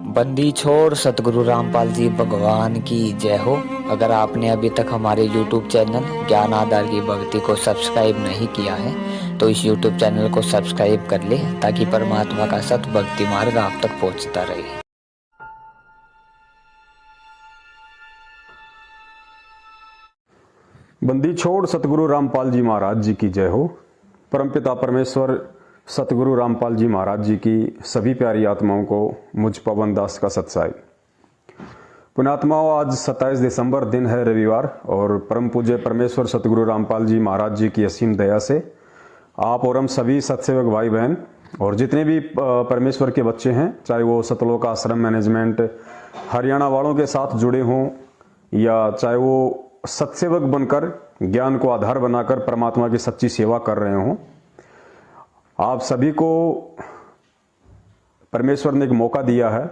बंदी छोड़ सतगुरु रामपाल जी भगवान की जय हो। अगर आपने अभी तक हमारे YouTube चैनल ज्ञान आधार की भक्ति को सब्सक्राइब नहीं किया है तो इस YouTube चैनल को सब्सक्राइब कर ले ताकि परमात्मा का सत भक्ति मार्ग आप तक पहुंचता रहे। बंदी छोड़ सतगुरु रामपाल जी महाराज जी की जय हो। परमपिता परमेश्वर सतगुरु रामपाल जी महाराज जी की सभी प्यारी आत्माओं को मुझ पवन दास का सत्साई। पुण्यात्माओं, आज 27 दिसंबर दिन है, रविवार, और परम पूज्य परमेश्वर सतगुरु रामपाल जी महाराज जी की असीम दया से आप और हम सभी सत्सेवक भाई बहन और जितने भी परमेश्वर के बच्चे हैं, चाहे वो सतलोक आश्रम मैनेजमेंट हरियाणा वालों के साथ जुड़े हों या चाहे वो सत्सेवक बनकर ज्ञान को आधार बनाकर परमात्मा की सच्ची सेवा कर रहे हों, आप सभी को परमेश्वर ने एक मौका दिया है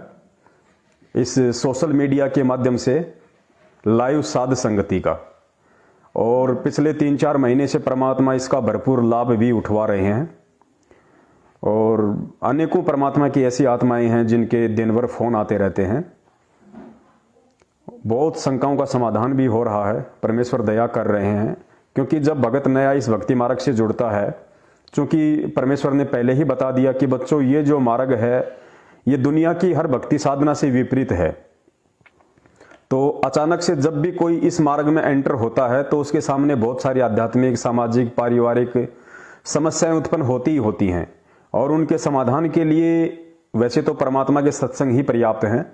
इस सोशल मीडिया के माध्यम से लाइव साध संगति का, और पिछले 3-4 महीने से परमात्मा इसका भरपूर लाभ भी उठवा रहे हैं। और अनेकों परमात्मा की ऐसी आत्माएं हैं जिनके दिन भर फोन आते रहते हैं। बहुत शंकाओं का समाधान भी हो रहा है, परमेश्वर दया कर रहे हैं, क्योंकि जब भगत नया इस भक्ति मार्ग से जुड़ता है, क्योंकि परमेश्वर ने पहले ही बता दिया कि बच्चों ये जो मार्ग है ये दुनिया की हर भक्ति साधना से विपरीत है। तो अचानक से जब भी कोई इस मार्ग में एंटर होता है तो उसके सामने बहुत सारी आध्यात्मिक, सामाजिक, पारिवारिक समस्याएं उत्पन्न होती ही होती हैं, और उनके समाधान के लिए वैसे तो परमात्मा के सत्संग ही पर्याप्त हैं,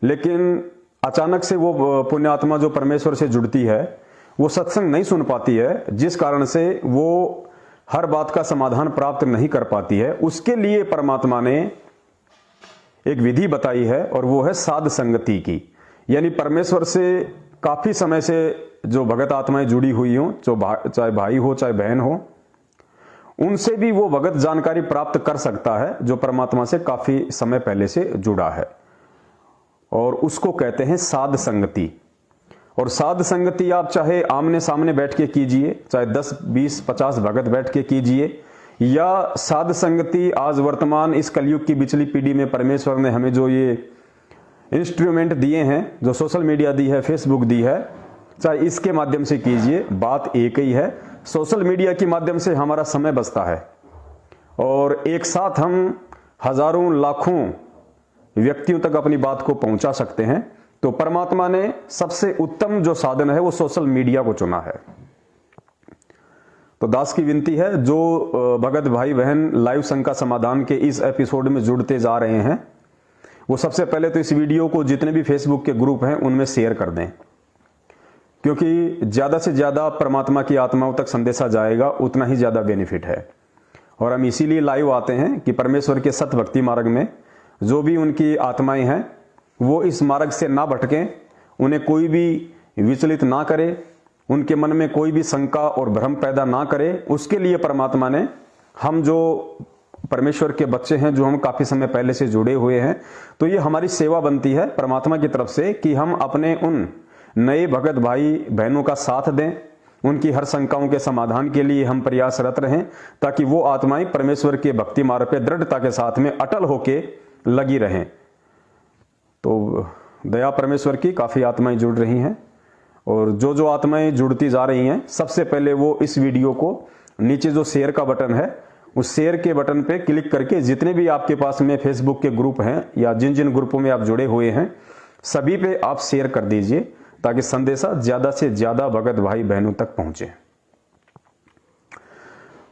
लेकिन अचानक से वो पुण्यात्मा जो परमेश्वर से जुड़ती है वो सत्संग नहीं सुन पाती है, जिस कारण से वो हर बात का समाधान प्राप्त नहीं कर पाती है। उसके लिए परमात्मा ने एक विधि बताई है, और वो है साध संगति की। यानी परमेश्वर से काफी समय से जो भगत आत्माएं जुड़ी हुई हों, चाहे भाई हो चाहे बहन हो, उनसे भी वो भगत जानकारी प्राप्त कर सकता है जो परमात्मा से काफी समय पहले से जुड़ा है, और उसको कहते हैं साध संगति। और साध संगति आप चाहे आमने सामने बैठ के कीजिए, चाहे 10, 20, 50 भगत बैठ के कीजिए, या साध संगति आज वर्तमान इस कलयुग की बिचली पीढ़ी में परमेश्वर ने हमें जो ये इंस्ट्रूमेंट दिए हैं, जो सोशल मीडिया दी है, फेसबुक दी है, चाहे इसके माध्यम से कीजिए, बात एक ही है। सोशल मीडिया के माध्यम से हमारा समय बचता है और एक साथ हम हजारों लाखों व्यक्तियों तक अपनी बात को पहुंचा सकते हैं। तो परमात्मा ने सबसे उत्तम जो साधन है वो सोशल मीडिया को चुना है। तो दास की विनती है, जो भगत भाई बहन लाइव संग समाधान के इस एपिसोड में जुड़ते जा रहे हैं, वो सबसे पहले तो इस वीडियो को जितने भी फेसबुक के ग्रुप हैं उनमें शेयर कर दें, क्योंकि ज्यादा से ज्यादा परमात्मा की आत्माओं तक संदेशा जाएगा उतना ही ज्यादा बेनिफिट है। और हम इसीलिए लाइव आते हैं कि परमेश्वर के सत भक्ति मार्ग में जो भी उनकी आत्माएं हैं वो इस मार्ग से ना भटकें, उन्हें कोई भी विचलित ना करे, उनके मन में कोई भी शंका और भ्रम पैदा ना करे। उसके लिए परमात्मा ने, हम जो परमेश्वर के बच्चे हैं, जो हम काफी समय पहले से जुड़े हुए हैं, तो ये हमारी सेवा बनती है परमात्मा की तरफ से कि हम अपने उन नए भगत भाई बहनों का साथ दें, उनकी हर शंकाओं के समाधान के लिए हम प्रयासरत रहें, ताकि वो आत्माएं परमेश्वर के भक्ति मार्ग पे दृढ़ता के साथ में अटल होके लगी रहें। तो दया परमेश्वर की काफी आत्माएं जुड़ रही हैं, और जो आत्माएं जुड़ती जा रही हैं, सबसे पहले वो इस वीडियो को नीचे जो शेयर का बटन है, उस शेयर के बटन पे क्लिक करके जितने भी आपके पास में फेसबुक के ग्रुप हैं या जिन जिन ग्रुपों में आप जुड़े हुए हैं, सभी पे आप शेयर कर दीजिए, ताकि संदेशा ज्यादा से ज्यादा भगत भाई बहनों तक पहुंचे।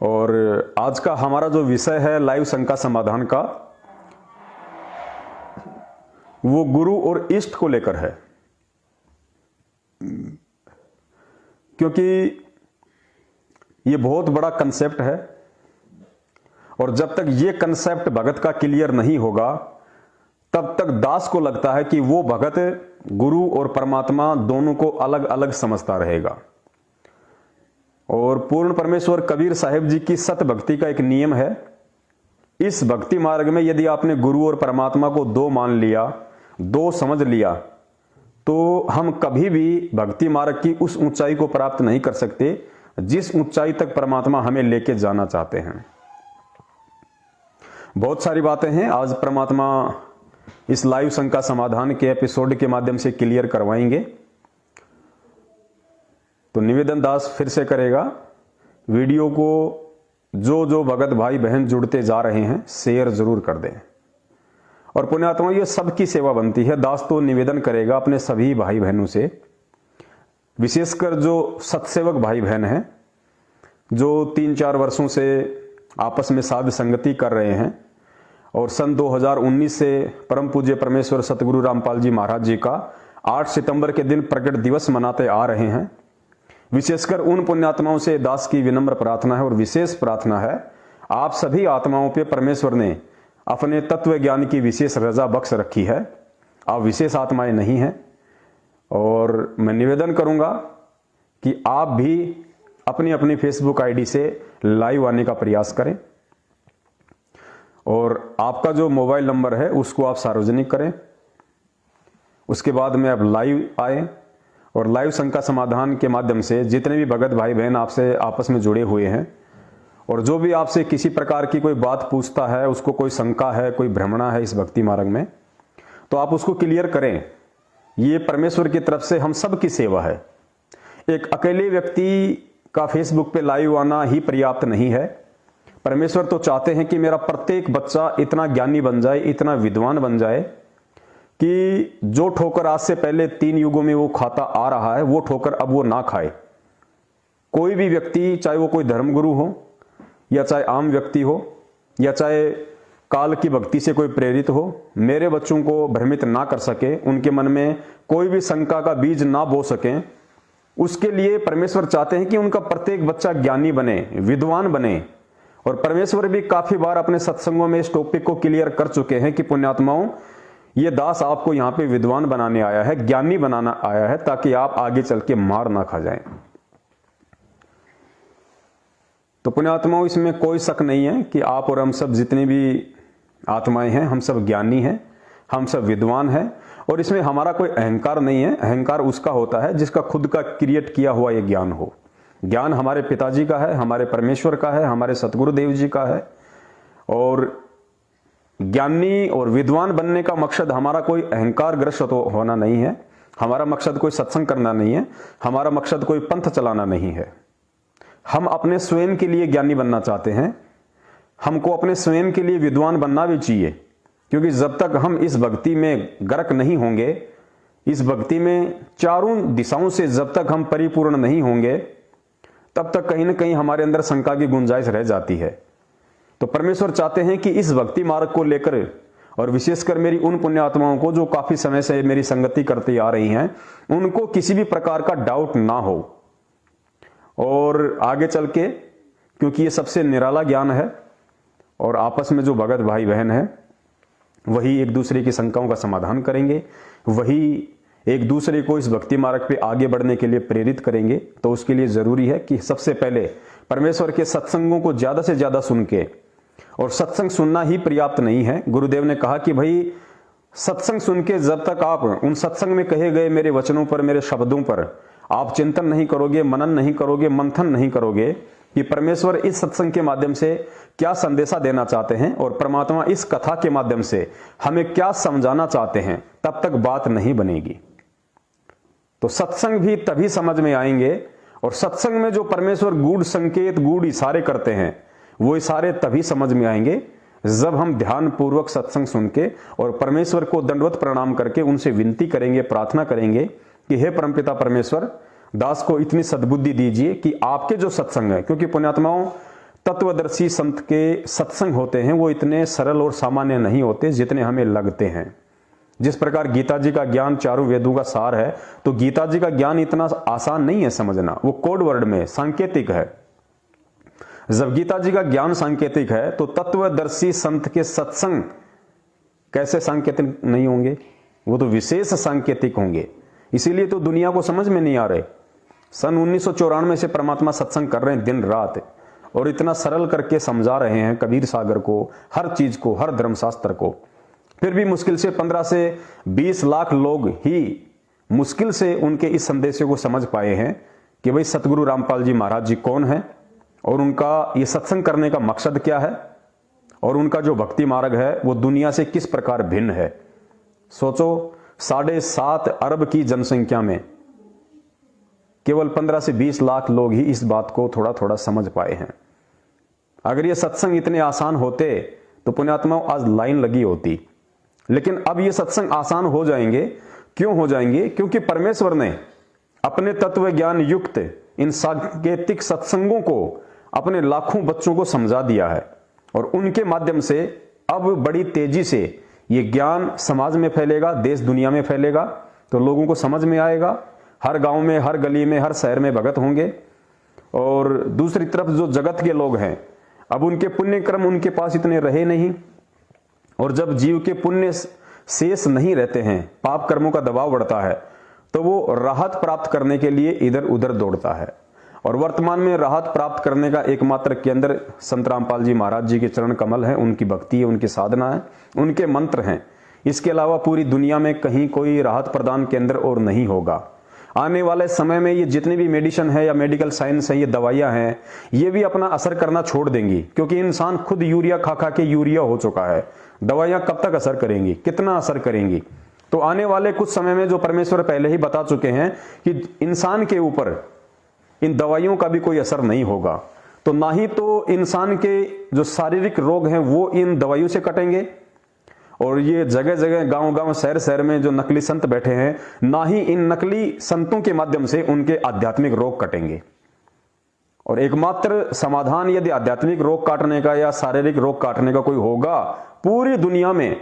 और आज का हमारा जो विषय है लाइव शंका समाधान का, वो गुरु और इष्ट को लेकर है, क्योंकि ये बहुत बड़ा कंसेप्ट है, और जब तक ये कंसेप्ट भगत का क्लियर नहीं होगा तब तक दास को लगता है कि वो भगत गुरु और परमात्मा दोनों को अलग अलग समझता रहेगा। और पूर्ण परमेश्वर कबीर साहिब जी की सत भक्ति का एक नियम है, इस भक्ति मार्ग में यदि आपने गुरु और परमात्मा को दो मान लिया, दो समझ लिया, तो हम कभी भी भक्ति मार्ग की उस ऊंचाई को प्राप्त नहीं कर सकते जिस ऊंचाई तक परमात्मा हमें लेके जाना चाहते हैं। बहुत सारी बातें हैं आज परमात्मा इस लाइव शंका समाधान के एपिसोड के माध्यम से क्लियर करवाएंगे। तो निवेदन दास फिर से करेगा, वीडियो को जो भगत भाई बहन जुड़ते जा रहे हैं शेयर जरूर कर दें। और पुण्यात्मा, ये सबकी सेवा बनती है। दास तो निवेदन करेगा अपने सभी भाई बहनों से, विशेषकर जो सत्सेवक भाई बहन हैं, जो 3-4 वर्षों से आपस में साध संगति कर रहे हैं और सन 2019 से परम पूज्य परमेश्वर सतगुरु रामपाल जी महाराज जी का 8 सितंबर के दिन प्रकट दिवस मनाते आ रहे हैं। विशेषकर उन पुण्यात्माओं से दास की विनम्र प्रार्थना है और विशेष प्रार्थना है, आप सभी आत्माओं पे परमेश्वर ने अपने तत्व ज्ञान की विशेष रजा बख्श रखी है। आप विशेष आत्माएं नहीं हैं और मैं निवेदन करूंगा कि आप भी अपनी अपनी फेसबुक आईडी से लाइव आने का प्रयास करें और आपका जो मोबाइल नंबर है उसको आप सार्वजनिक करें। उसके बाद में आप लाइव आए और लाइव शंका समाधान के माध्यम से जितने भी भगत भाई बहन आपसे आपस में जुड़े हुए हैं और जो भी आपसे किसी प्रकार की कोई बात पूछता है, उसको कोई शंका है, कोई भ्रमणा है इस भक्ति मार्ग में, तो आप उसको क्लियर करें। ये परमेश्वर की तरफ से हम सब की सेवा है। एक अकेले व्यक्ति का फेसबुक पे लाइव आना ही पर्याप्त नहीं है। परमेश्वर तो चाहते हैं कि मेरा प्रत्येक बच्चा इतना ज्ञानी बन जाए, इतना विद्वान बन जाए कि जो ठोकर आज से पहले 3 युगों में वो खाता आ रहा है, वो ठोकर अब वो ना खाए। कोई भी व्यक्ति, चाहे वो कोई धर्मगुरु हो या चाहे आम व्यक्ति हो या चाहे काल की भक्ति से कोई प्रेरित हो, मेरे बच्चों को भ्रमित ना कर सके, उनके मन में कोई भी शंका का बीज ना बो सके। उसके लिए परमेश्वर चाहते हैं कि उनका प्रत्येक बच्चा ज्ञानी बने, विद्वान बने। और परमेश्वर भी काफी बार अपने सत्संगों में इस टॉपिक को क्लियर कर चुके हैं कि पुण्यात्माओं, ये दास आपको यहां पे विद्वान बनाने आया है, ज्ञानी बनाना आया है, ताकि आप आगे चल के मार ना खा जाएं। तो पुण्यात्माओं, इसमें कोई शक नहीं है कि आप और हम सब जितने भी आत्माएं हैं, हम सब ज्ञानी हैं, हम सब विद्वान हैं और इसमें हमारा कोई अहंकार नहीं है। अहंकार उसका होता है जिसका खुद का क्रिएट किया हुआ ये ज्ञान हो। ज्ञान हमारे पिताजी का है, हमारे परमेश्वर का है, हमारे सतगुरुदेव जी का है। और ज्ञानी और विद्वान बनने का मकसद हमारा कोई अहंकार ग्रस्त होना नहीं है, हमारा मकसद कोई सत्संग करना नहीं है, हमारा मकसद कोई पंथ चलाना नहीं है। हम अपने स्वयं के लिए ज्ञानी बनना चाहते हैं, हमको अपने स्वयं के लिए विद्वान बनना भी चाहिए, क्योंकि जब तक हम इस भक्ति में गर्क नहीं होंगे, इस भक्ति में चारों दिशाओं से जब तक हम परिपूर्ण नहीं होंगे, तब तक कहीं ना कहीं हमारे अंदर शंका की गुंजाइश रह जाती है। तो परमेश्वर चाहते हैं कि इस भक्ति मार्ग को लेकर, और विशेषकर मेरी उन पुण्य आत्माओं को जो काफी समय से मेरी संगति करती आ रही हैं, उनको किसी भी प्रकार का डाउट ना हो। और आगे चल के, क्योंकि ये सबसे निराला ज्ञान है और आपस में जो भगत भाई बहन है वही एक दूसरे की शंकाओं का समाधान करेंगे, वही एक दूसरे को इस भक्ति मार्ग पे आगे बढ़ने के लिए प्रेरित करेंगे। तो उसके लिए जरूरी है कि सबसे पहले परमेश्वर के सत्संगों को ज्यादा से ज्यादा सुन के, और सत्संग सुनना ही पर्याप्त नहीं है। गुरुदेव ने कहा कि भाई सत्संग सुन के जब तक आप उन सत्संग में कहे गए मेरे वचनों पर, मेरे शब्दों पर आप चिंतन नहीं करोगे, मनन नहीं करोगे, मंथन नहीं करोगे कि परमेश्वर इस सत्संग के माध्यम से क्या संदेशा देना चाहते हैं और परमात्मा इस कथा के माध्यम से हमें क्या समझाना चाहते हैं, तब तक बात नहीं बनेगी। तो सत्संग भी तभी समझ में आएंगे, और सत्संग में जो परमेश्वर गूढ़ संकेत, गूढ़ इशारे करते हैं, वो इशारे तभी समझ में आएंगे जब हम ध्यान पूर्वक सत्संग सुन के और परमेश्वर को दंडवत प्रणाम करके उनसे विनती करेंगे, प्रार्थना करेंगे कि हे परमपिता परमेश्वर, दास को इतनी सद्बुद्धि दीजिए कि आपके जो सत्संग है, क्योंकि पुण्यात्माओं तत्वदर्शी संत के सत्संग होते हैं वो इतने सरल और सामान्य नहीं होते जितने हमें लगते हैं। जिस प्रकार गीता जी का ज्ञान चारों वेदों का सार है, तो गीता जी का ज्ञान इतना आसान नहीं है समझना, वो कोड वर्ड में सांकेतिक है। जब गीता जी का ज्ञान सांकेतिक है तो तत्वदर्शी संत के सत्संग कैसे सांकेतिक नहीं होंगे, वो तो विशेष सांकेतिक होंगे। इसीलिए तो दुनिया को समझ में नहीं आ रहे। सन 1994 से परमात्मा सत्संग कर रहे हैं दिन रात, और इतना सरल करके समझा रहे हैं कबीर सागर को, हर चीज को, हर धर्मशास्त्र को। फिर भी मुश्किल से 15 से 20 लाख लोग ही मुश्किल से उनके इस संदेशों को समझ पाए हैं कि भाई सतगुरु रामपाल जी महाराज जी कौन है और उनका ये सत्संग करने का मकसद क्या है और उनका जो भक्ति मार्ग है वो दुनिया से किस प्रकार भिन्न है। सोचो 7.5 अरब की जनसंख्या में केवल 15 से 20 लाख लोग ही इस बात को थोड़ा थोड़ा समझ पाए हैं। अगर ये सत्संग इतने आसान होते तो पुण्यात्माओं आज लाइन लगी होती। लेकिन अब ये सत्संग आसान हो जाएंगे। क्यों हो जाएंगे? क्योंकि परमेश्वर ने अपने तत्व ज्ञान युक्त इन सांकेतिक सत्संगों को अपने लाखों बच्चों को समझा दिया है और उनके माध्यम से अब बड़ी तेजी से ये ज्ञान समाज में फैलेगा, देश दुनिया में फैलेगा, तो लोगों को समझ में आएगा। हर गांव में, हर गली में, हर शहर में भगत होंगे। और दूसरी तरफ जो जगत के लोग हैं, अब उनके पुण्य कर्म उनके पास इतने रहे नहीं, और जब जीव के पुण्य शेष नहीं रहते हैं, पाप कर्मों का दबाव बढ़ता है, तो वो राहत प्राप्त करने के लिए इधर उधर दौड़ता है। और वर्तमान में राहत प्राप्त करने का एकमात्र केंद्र संत रामपाल जी महाराज जी के चरण कमल है, उनकी भक्ति है, उनकी साधना है, उनके मंत्र हैं। इसके अलावा पूरी दुनिया में कहीं कोई राहत प्रदान केंद्र और नहीं होगा। आने वाले समय में ये जितनी भी मेडिसिन है या मेडिकल साइंस है, ये दवाइयां हैं, ये भी अपना असर करना छोड़ देंगी, क्योंकि इंसान खुद यूरिया खा खा के यूरिया हो चुका है। दवाइयां कब तक असर करेंगी, कितना असर करेंगी? तो आने वाले कुछ समय में जो परमेश्वर पहले ही बता चुके हैं कि इंसान के ऊपर इन दवाइयों का भी कोई असर नहीं होगा, तो ना ही तो इंसान के जो शारीरिक रोग हैं वो इन दवाइयों से कटेंगे, और ये जगह जगह गांव गांव शहर शहर में जो नकली संत बैठे हैं, ना ही इन नकली संतों के माध्यम से उनके आध्यात्मिक रोग कटेंगे। और एकमात्र समाधान यदि आध्यात्मिक रोग काटने का या शारीरिक रोग काटने का कोई होगा पूरी दुनिया में,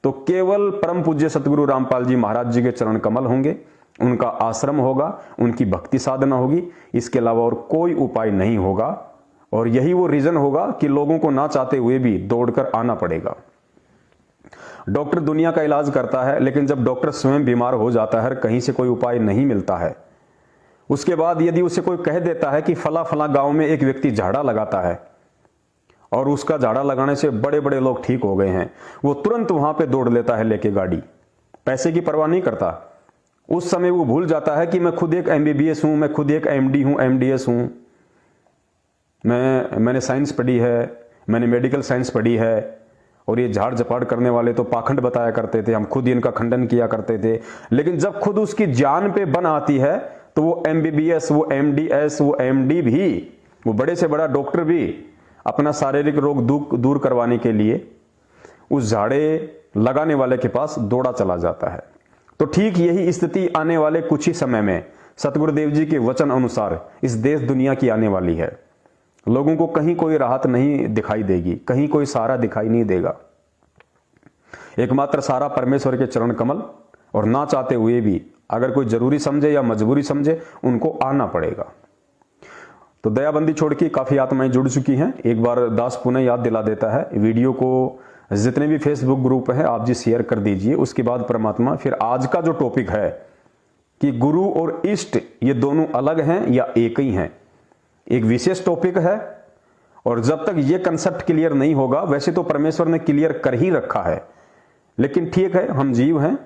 तो केवल परम पूज्य सतगुरु रामपाल जी महाराज जी के चरण कमल होंगे, उनका आश्रम होगा, उनकी भक्ति साधना होगी। इसके अलावा और कोई उपाय नहीं होगा। और यही वो रीजन होगा कि लोगों को ना चाहते हुए भी दौड़कर आना पड़ेगा। डॉक्टर दुनिया का इलाज करता है, लेकिन जब डॉक्टर स्वयं बीमार हो जाता है, कहीं से कोई उपाय नहीं मिलता है, उसके बाद यदि उसे कोई कह देता है कि फला फला गांव में एक व्यक्ति झाड़ा लगाता है और उसका झाड़ा लगाने से बड़े बड़े लोग ठीक हो गए हैं, वो तुरंत वहां पे दौड़ लेता है लेके गाड़ी, पैसे की परवाह नहीं करता। उस समय वो भूल जाता है कि मैं खुद एक MBBS हूं, मैं खुद एक MD हूं, MDS हूं, मैंने साइंस पढ़ी है, मैंने मेडिकल साइंस पढ़ी है, और ये झाड़ झपाड़ करने वाले तो पाखंड बताया करते थे, हम खुद इनका खंडन किया करते थे। लेकिन जब खुद उसकी जान पे बन आती है, तो वो MBBS, वो MDS, वो MD भी, वो बड़े से बड़ा डॉक्टर भी अपना शारीरिक रोग दूर करवाने के लिए उस झाड़े लगाने वाले के पास दौड़ा चला जाता है। तो ठीक यही स्थिति आने वाले कुछ ही समय में सतगुरुदेव जी के वचन अनुसार इस देश दुनिया की आने वाली है। लोगों को कहीं कोई राहत नहीं दिखाई देगी, कहीं कोई सहारा दिखाई नहीं देगा। एकमात्र सहारा परमेश्वर के चरण कमल, और ना चाहते हुए भी अगर कोई जरूरी समझे या मजबूरी समझे, उनको आना पड़ेगा। तो दयाबंदी छोड़ के काफी आत्माएं जुड़ चुकी हैं। एक बार दास पुनः याद दिला देता है, वीडियो को जितने भी फेसबुक ग्रुप हैं आप जी शेयर कर दीजिए। उसके बाद परमात्मा, फिर आज का जो टॉपिक है कि गुरु और इष्ट ये दोनों अलग हैं या एक ही हैं, एक विशेष टॉपिक है। और जब तक ये कंसेप्ट क्लियर नहीं होगा, वैसे तो परमेश्वर ने क्लियर कर ही रखा है, लेकिन ठीक है, हम जीव हैं,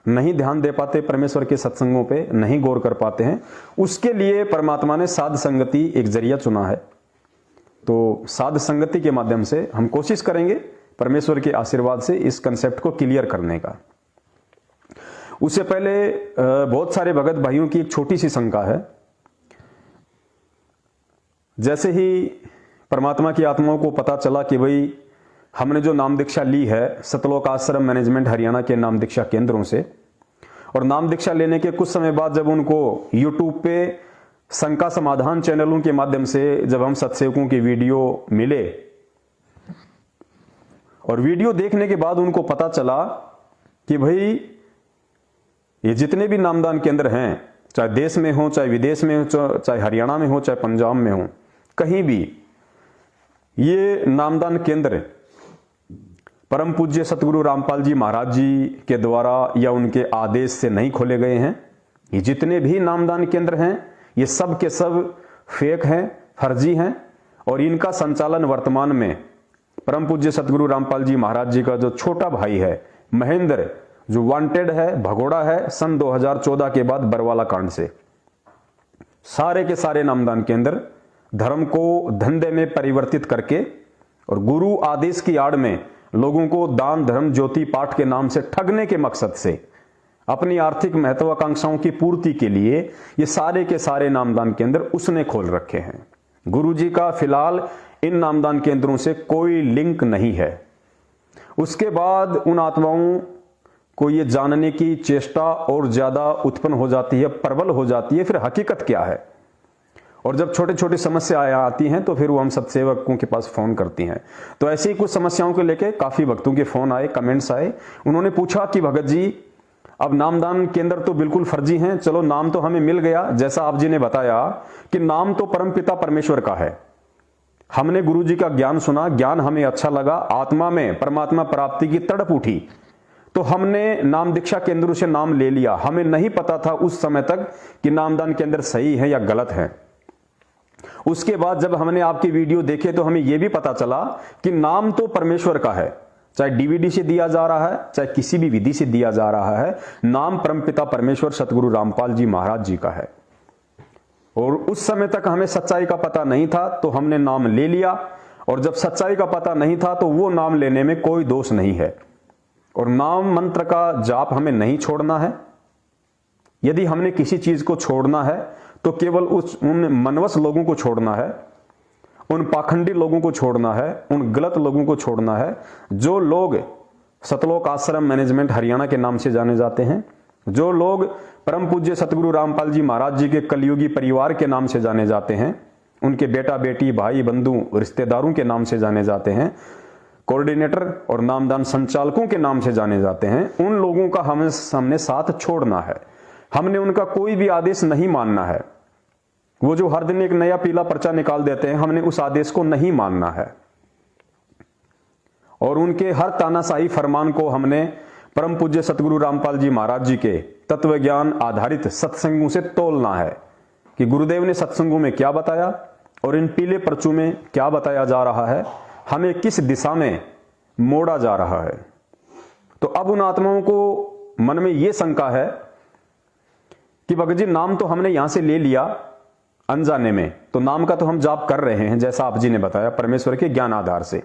नहीं ध्यान दे पाते परमेश्वर के सत्संगों पे, नहीं गौर कर पाते हैं। उसके लिए परमात्मा ने साध संगति एक जरिया चुना है। तो साध संगति के माध्यम से हम कोशिश करेंगे परमेश्वर के आशीर्वाद से इस कंसेप्ट को क्लियर करने का। उससे पहले बहुत सारे भगत भाइयों की एक छोटी सी शंका है। जैसे ही परमात्मा की आत्माओं को पता चला कि भाई हमने जो नाम दीक्षा ली है सतलोक आश्रम मैनेजमेंट हरियाणा के नाम दीक्षा केंद्रों से, और नाम दीक्षा लेने के कुछ समय बाद जब उनको यूट्यूब पे शंका समाधान चैनलों के माध्यम से जब हम सत्सेवकों की वीडियो मिले, और वीडियो देखने के बाद उनको पता चला कि भाई ये जितने भी नामदान केंद्र हैं, चाहे देश में हो, चाहे विदेश में हो, चाहे हरियाणा में हो, चाहे पंजाब में हो, कहीं भी ये नामदान केंद्र परम पूज्य सतगुरु रामपाल जी महाराज जी के द्वारा या उनके आदेश से नहीं खोले गए हैं। ये जितने भी नामदान केंद्र हैं ये सब के सब फेक हैं, फर्जी हैं, और इनका संचालन वर्तमान में परम पूज्य सतगुरु रामपाल जी महाराज जी का जो छोटा भाई है महेंद्र, जो वांटेड है, भगोड़ा है सन 2014 के बाद बरवाला कांड से, सारे के सारे नामदान केंद्र धर्म को धंधे में परिवर्तित करके और गुरु आदेश की आड़ में लोगों को दान धर्म ज्योति पाठ के नाम से ठगने के मकसद से, अपनी आर्थिक महत्वाकांक्षाओं की पूर्ति के लिए ये सारे के सारे नामदान केंद्र उसने खोल रखे हैं। गुरुजी का फिलहाल इन नामदान केंद्रों से कोई लिंक नहीं है। उसके बाद उन आत्माओं को ये जानने की चेष्टा और ज्यादा उत्पन्न हो जाती है, प्रबल हो जाती है, फिर हकीकत क्या है। और जब छोटी छोटी समस्याएं आती हैं तो फिर वो हम सत्सेवकों के पास फोन करती हैं। तो ऐसी ही कुछ समस्याओं को लेके काफी भक्तों के फोन आए, कमेंट्स आए। उन्होंने पूछा कि भगत जी, अब नामदान केंद्र तो बिल्कुल फर्जी हैं, चलो नाम तो हमें मिल गया, जैसा आप जी ने बताया कि नाम तो परमपिता परमेश्वर का है। हमने गुरु जी का ज्ञान सुना, ज्ञान हमें अच्छा लगा, आत्मा में परमात्मा प्राप्ति की तड़प उठी, तो हमने नाम दीक्षा केंद्रों से नाम ले लिया। हमें नहीं पता था उस समय तक कि नामदान केंद्र सही है या गलत है। उसके बाद जब हमने आपकी वीडियो देखे तो हमें यह भी पता चला कि नाम तो परमेश्वर का है, चाहे डीवीडी से दिया जा रहा है, चाहे किसी भी विधि से दिया जा रहा है, नाम परमपिता परमेश्वर सतगुरु रामपाल जी महाराज जी का है। और उस समय तक हमें सच्चाई का पता नहीं था तो हमने नाम ले लिया, और जब सच्चाई का पता नहीं था तो वो नाम लेने में कोई दोष नहीं है। और नाम मंत्र का जाप हमें नहीं छोड़ना है। यदि हमने किसी चीज को छोड़ना है तो केवल उन मनवस लोगों को छोड़ना है, उन पाखंडी लोगों को छोड़ना है, उन गलत लोगों को छोड़ना है, जो लोग सतलोक आश्रम मैनेजमेंट हरियाणा के नाम से जाने जाते हैं, जो लोग परम पूज्य सतगुरु रामपाल जी महाराज जी के कलयुगी परिवार के नाम से जाने जाते हैं, उनके बेटा बेटी भाई बंधु रिश्तेदारों के नाम से जाने जाते हैं, कोऑर्डिनेटर और नामदान संचालकों के नाम से जाने जाते हैं, उन लोगों का हमने साथ छोड़ना है। हमने उनका कोई भी आदेश नहीं मानना है। वो जो हर दिन एक नया पीला पर्चा निकाल देते हैं, हमने उस आदेश को नहीं मानना है। और उनके हर तानाशाही फरमान को हमने परम पूज्य सतगुरु रामपाल जी महाराज जी के तत्व ज्ञान आधारित सत्संगों से तोलना है कि गुरुदेव ने सत्संगों में क्या बताया और इन पीले पर्चों में क्या बताया जा रहा है, हमें किस दिशा में मोड़ा जा रहा है। तो अब उन आत्माओं को मन में यह शंका है कि भगत जी, नाम तो हमने यहां से ले लिया अनजाने में, तो नाम का तो हम जाप कर रहे हैं जैसा आप जी ने बताया परमेश्वर के ज्ञान आधार से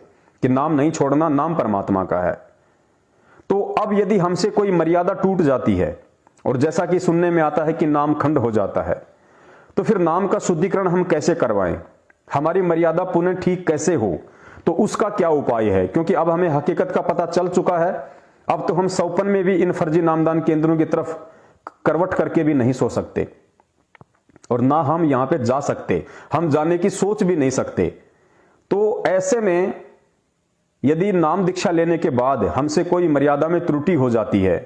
कि नाम नहीं छोड़ना, नाम परमात्मा का है। तो अब यदि हमसे कोई मर्यादा टूट जाती है और जैसा कि सुनने में आता है कि नाम खंड हो जाता है, तो फिर नाम का शुद्धिकरण हम कैसे करवाएं, हमारी मर्यादा पुनः ठीक कैसे हो, तो उसका क्या उपाय है। क्योंकि अब हमें हकीकत का पता चल चुका है। अब तो हम सौपन में भी इन फर्जी नामदान केंद्रों की तरफ करवट करके भी नहीं सो सकते, और ना हम यहां पे जा सकते, हम जाने की सोच भी नहीं सकते। तो ऐसे में यदि नाम दीक्षा लेने के बाद हमसे कोई मर्यादा में त्रुटि हो जाती है,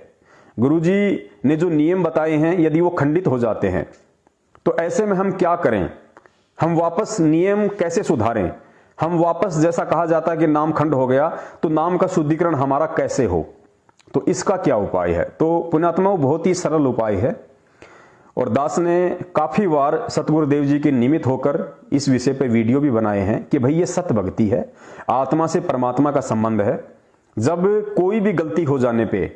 गुरुजी ने जो नियम बताए हैं यदि वो खंडित हो जाते हैं, तो ऐसे में हम क्या करें, हम वापस नियम कैसे सुधारें, हम वापस जैसा कहा जाता है कि नाम खंड हो गया तो नाम का शुद्धिकरण हमारा कैसे हो, तो इसका क्या उपाय है। तो पुण्यात्माओं, बहुत ही सरल उपाय है। और दास ने काफी बार सतगुरुदेव जी के निमित्त होकर इस विषय पे वीडियो भी बनाए हैं कि भाई ये सत भक्ति है, आत्मा से परमात्मा का संबंध है। जब कोई भी गलती हो जाने पे,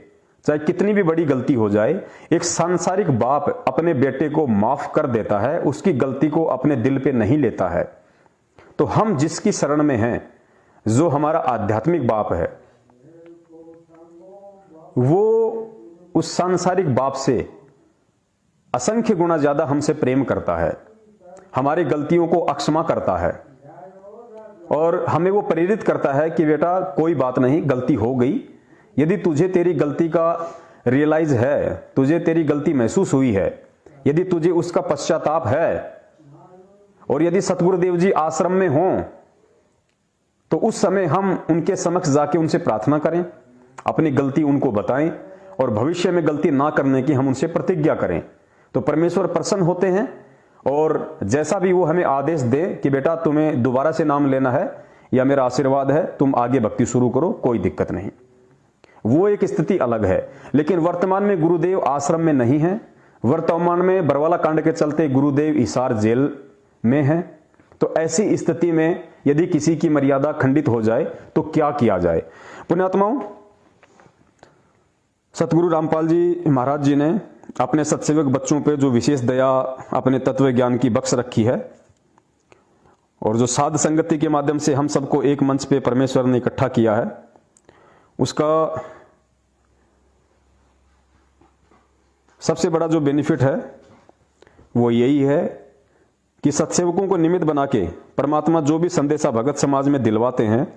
चाहे कितनी भी बड़ी गलती हो जाए, एक सांसारिक बाप अपने बेटे को माफ कर देता है, उसकी गलती को अपने दिल पे नहीं लेता है। तो हम जिसकी शरण में हैं, जो हमारा आध्यात्मिक बाप है, वो उस सांसारिक बाप से असंख्य गुना ज्यादा हमसे प्रेम करता है, हमारी गलतियों को अक्षमा करता है, और हमें वो प्रेरित करता है कि बेटा कोई बात नहीं, गलती हो गई। यदि तुझे तेरी गलती का रियलाइज है, तुझे तेरी गलती महसूस हुई है, यदि तुझे उसका पश्चाताप है, और यदि सतगुरुदेव जी आश्रम में हों, तो उस समय हम उनके समक्ष जाके उनसे प्रार्थना करें, अपनी गलती उनको बताएं, और भविष्य में गलती ना करने की हम उनसे प्रतिज्ञा करें। तो परमेश्वर प्रसन्न होते हैं, और जैसा भी वो हमें आदेश दे कि बेटा तुम्हें दोबारा से नाम लेना है या मेरा आशीर्वाद है, तुम आगे भक्ति शुरू करो, कोई दिक्कत नहीं। वो एक स्थिति अलग है। लेकिन वर्तमान में गुरुदेव आश्रम में नहीं है, वर्तमान में बरवाला कांड के चलते गुरुदेव हिसार जेल में है। तो ऐसी स्थिति में यदि किसी की मर्यादा खंडित हो जाए तो क्या किया जाए। पुण्यात्माओं, सतगुरु रामपाल जी महाराज जी ने अपने सत्सेवक बच्चों पे जो विशेष दया अपने तत्व ज्ञान की बख्श रखी है, और जो साध संगति के माध्यम से हम सबको एक मंच पे परमेश्वर ने इकट्ठा किया है, उसका सबसे बड़ा जो बेनिफिट है वो यही है कि सत्सेवकों को निमित्त बना के परमात्मा जो भी संदेशा भगत समाज में दिलवाते हैं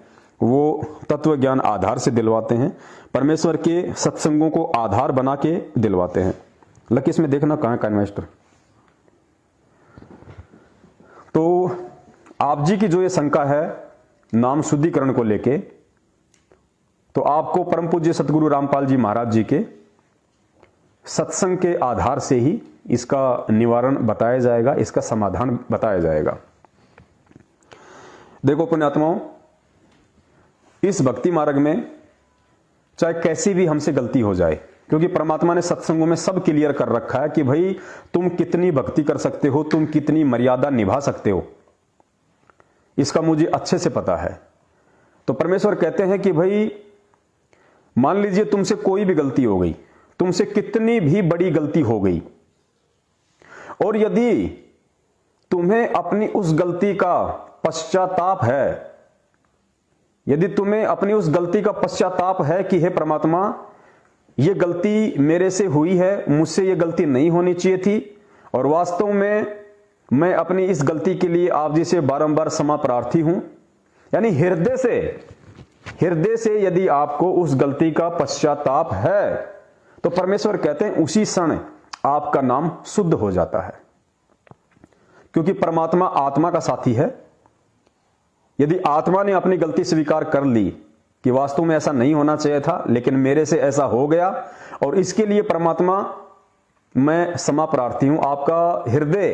वो तत्व ज्ञान आधार से दिलवाते हैं, परमेश्वर के सत्संगों को आधार बना के दिलवाते हैं। लकी इसमें देखना कहां का इन्वेस्टर। तो आप जी की जो ये शंका है नाम शुद्धिकरण को लेके, तो आपको परम पूज्य सतगुरु रामपाल जी महाराज जी के सत्संग के आधार से ही इसका निवारण बताया जाएगा, इसका समाधान बताया जाएगा। देखो पुण्यात्माओं, इस भक्ति मार्ग में चाहे कैसी भी हमसे गलती हो जाए, क्योंकि परमात्मा ने सत्संगों में सब क्लियर कर रखा है कि भाई तुम कितनी भक्ति कर सकते हो, तुम कितनी मर्यादा निभा सकते हो, इसका मुझे अच्छे से पता है। तो परमेश्वर कहते हैं कि भाई मान लीजिए तुमसे कोई भी गलती हो गई, तुमसे कितनी भी बड़ी गलती हो गई, और यदि तुम्हें अपनी उस गलती का पश्चाताप है, यदि तुम्हें अपनी उस गलती का पश्चाताप है कि हे परमात्मा ये गलती मेरे से हुई है, मुझसे ये गलती नहीं होनी चाहिए थी, और वास्तव में मैं अपनी इस गलती के लिए आप जी से बारंबार क्षमा प्रार्थी हूं, यानी हृदय से यदि आपको उस गलती का पश्चाताप है, तो परमेश्वर कहते हैं उसी क्षण आपका नाम शुद्ध हो जाता है। क्योंकि परमात्मा आत्मा का साथी है। यदि आत्मा ने अपनी गलती स्वीकार कर ली कि वास्तव में ऐसा नहीं होना चाहिए था, लेकिन मेरे से ऐसा हो गया और इसके लिए परमात्मा मैं क्षमा प्रार्थी हूं, आपका हृदय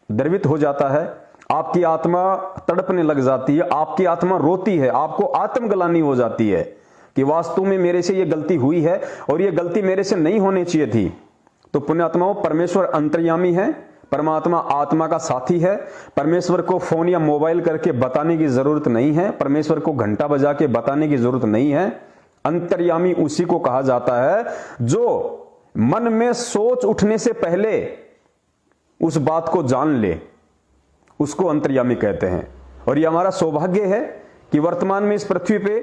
द्रवित हो जाता है, आपकी आत्मा तड़पने लग जाती है, आपकी आत्मा रोती है, आपको आत्मग्लानि हो जाती है कि वास्तव में मेरे से ये गलती हुई है और ये गलती मेरे से नहीं होनी चाहिए थी। तो पुण्यात्माओं, परमेश्वर अंतर्यामी है, परमात्मा आत्मा का साथी है। परमेश्वर को फोन या मोबाइल करके बताने की जरूरत नहीं है, परमेश्वर को घंटा बजा के बताने की जरूरत नहीं है। अंतर्यामी उसी को कहा जाता है जो मन में सोच उठने से पहले उस बात को जान ले, उसको अंतर्यामी कहते हैं। और ये हमारा सौभाग्य है कि वर्तमान में इस पृथ्वी पे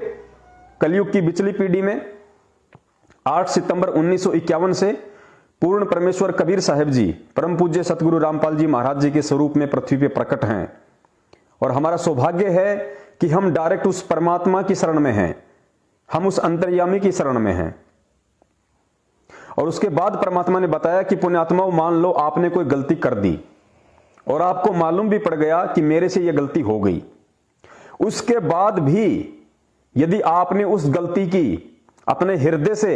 कलयुग की बिचली पीढ़ी में 8 सितंबर 1951 से पूर्ण परमेश्वर कबीर साहब जी परम पूज्य सतगुरु रामपाल जी महाराज जी के स्वरूप में पृथ्वी पे प्रकट हैं। और हमारा सौभाग्य है कि हम डायरेक्ट उस परमात्मा की शरण में हैं, हम उस अंतर्यामी की शरण में हैं। और उसके बाद परमात्मा ने बताया कि पुण्यात्माओं, मान लो आपने कोई गलती कर दी और आपको मालूम भी पड़ गया कि मेरे से यह गलती हो गई, उसके बाद भी यदि आपने उस गलती की अपने हृदय से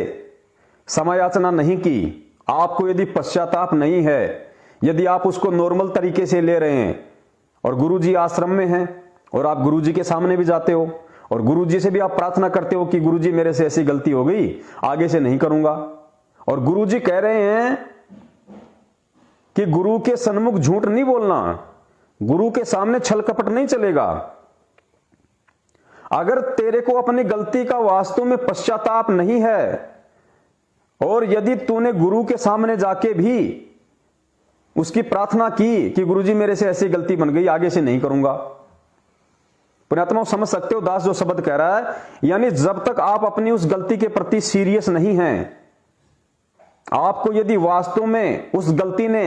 समायाचना नहीं की, आपको यदि पश्चाताप नहीं है, यदि आप उसको नॉर्मल तरीके से ले रहे हैं और गुरुजी आश्रम में हैं और आप गुरुजी के सामने भी जाते हो और गुरुजी से भी आप प्रार्थना करते हो कि गुरुजी मेरे से ऐसी गलती हो गई, आगे से नहीं करूंगा, और गुरुजी कह रहे हैं कि गुरु के सन्मुख झूठ नहीं बोलना, गुरु के सामने छल कपट नहीं चलेगा। अगर तेरे को अपनी गलती का वास्तव में पश्चाताप नहीं है और यदि तूने गुरु के सामने जाके भी उसकी प्रार्थना की कि गुरुजी मेरे से ऐसी गलती बन गई, आगे से नहीं करूंगा, पुण्यात्मा समझ सकते हो दास जो शब्द कह रहा है, यानी जब तक आप अपनी उस गलती के प्रति सीरियस नहीं हैं, आपको यदि वास्तव में उस गलती ने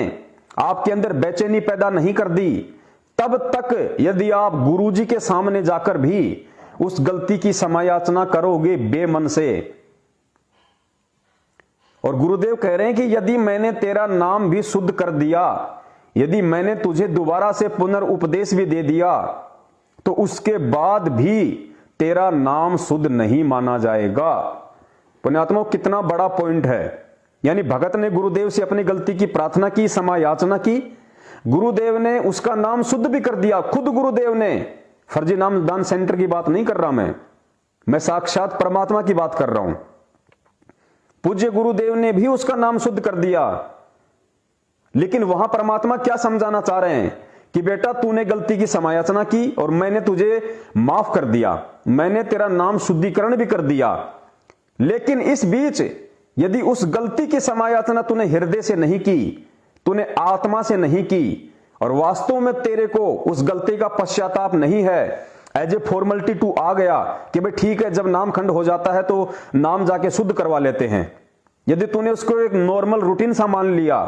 आपके अंदर बेचैनी पैदा नहीं कर दी, तब तक यदि आप गुरुजी के सामने जाकर भी उस गलती की समायाचना करोगे बेमन से, और गुरुदेव कह रहे हैं कि यदि मैंने तेरा नाम भी शुद्ध कर दिया, यदि मैंने तुझे दोबारा से पुनर्उपदेश भी दे दिया, तो उसके बाद भी तेरा नाम शुद्ध नहीं माना जाएगा। पुण्यात्मा, कितना बड़ा पॉइंट है। यानी भगत ने गुरुदेव से अपनी गलती की प्रार्थना की, समायाचना की, गुरुदेव ने उसका नाम शुद्ध भी कर दिया। खुद गुरुदेव ने, फर्जी नाम दान सेंटर की बात नहीं कर रहा मैं साक्षात परमात्मा की बात कर रहा हूं। पूज्य गुरुदेव ने भी उसका नाम शुद्ध कर दिया, लेकिन वहां परमात्मा क्या समझाना चाह रहे हैं कि बेटा तूने गलती की समायाचना की और मैंने तुझे माफ कर दिया, मैंने तेरा नाम शुद्धिकरण भी कर दिया, लेकिन इस बीच यदि उस गलती की समायाचना तूने हृदय से नहीं की, तूने आत्मा से नहीं की, और वास्तव में तेरे को उस गलती का पश्चाताप नहीं है, एज ए फॉर्मेलिटी टू आ गया कि भाई ठीक है, जब नाम खंड हो जाता है तो नाम जाके शुद्ध करवा लेते हैं। यदि तूने उसको एक नॉर्मल रूटीन सा मान लिया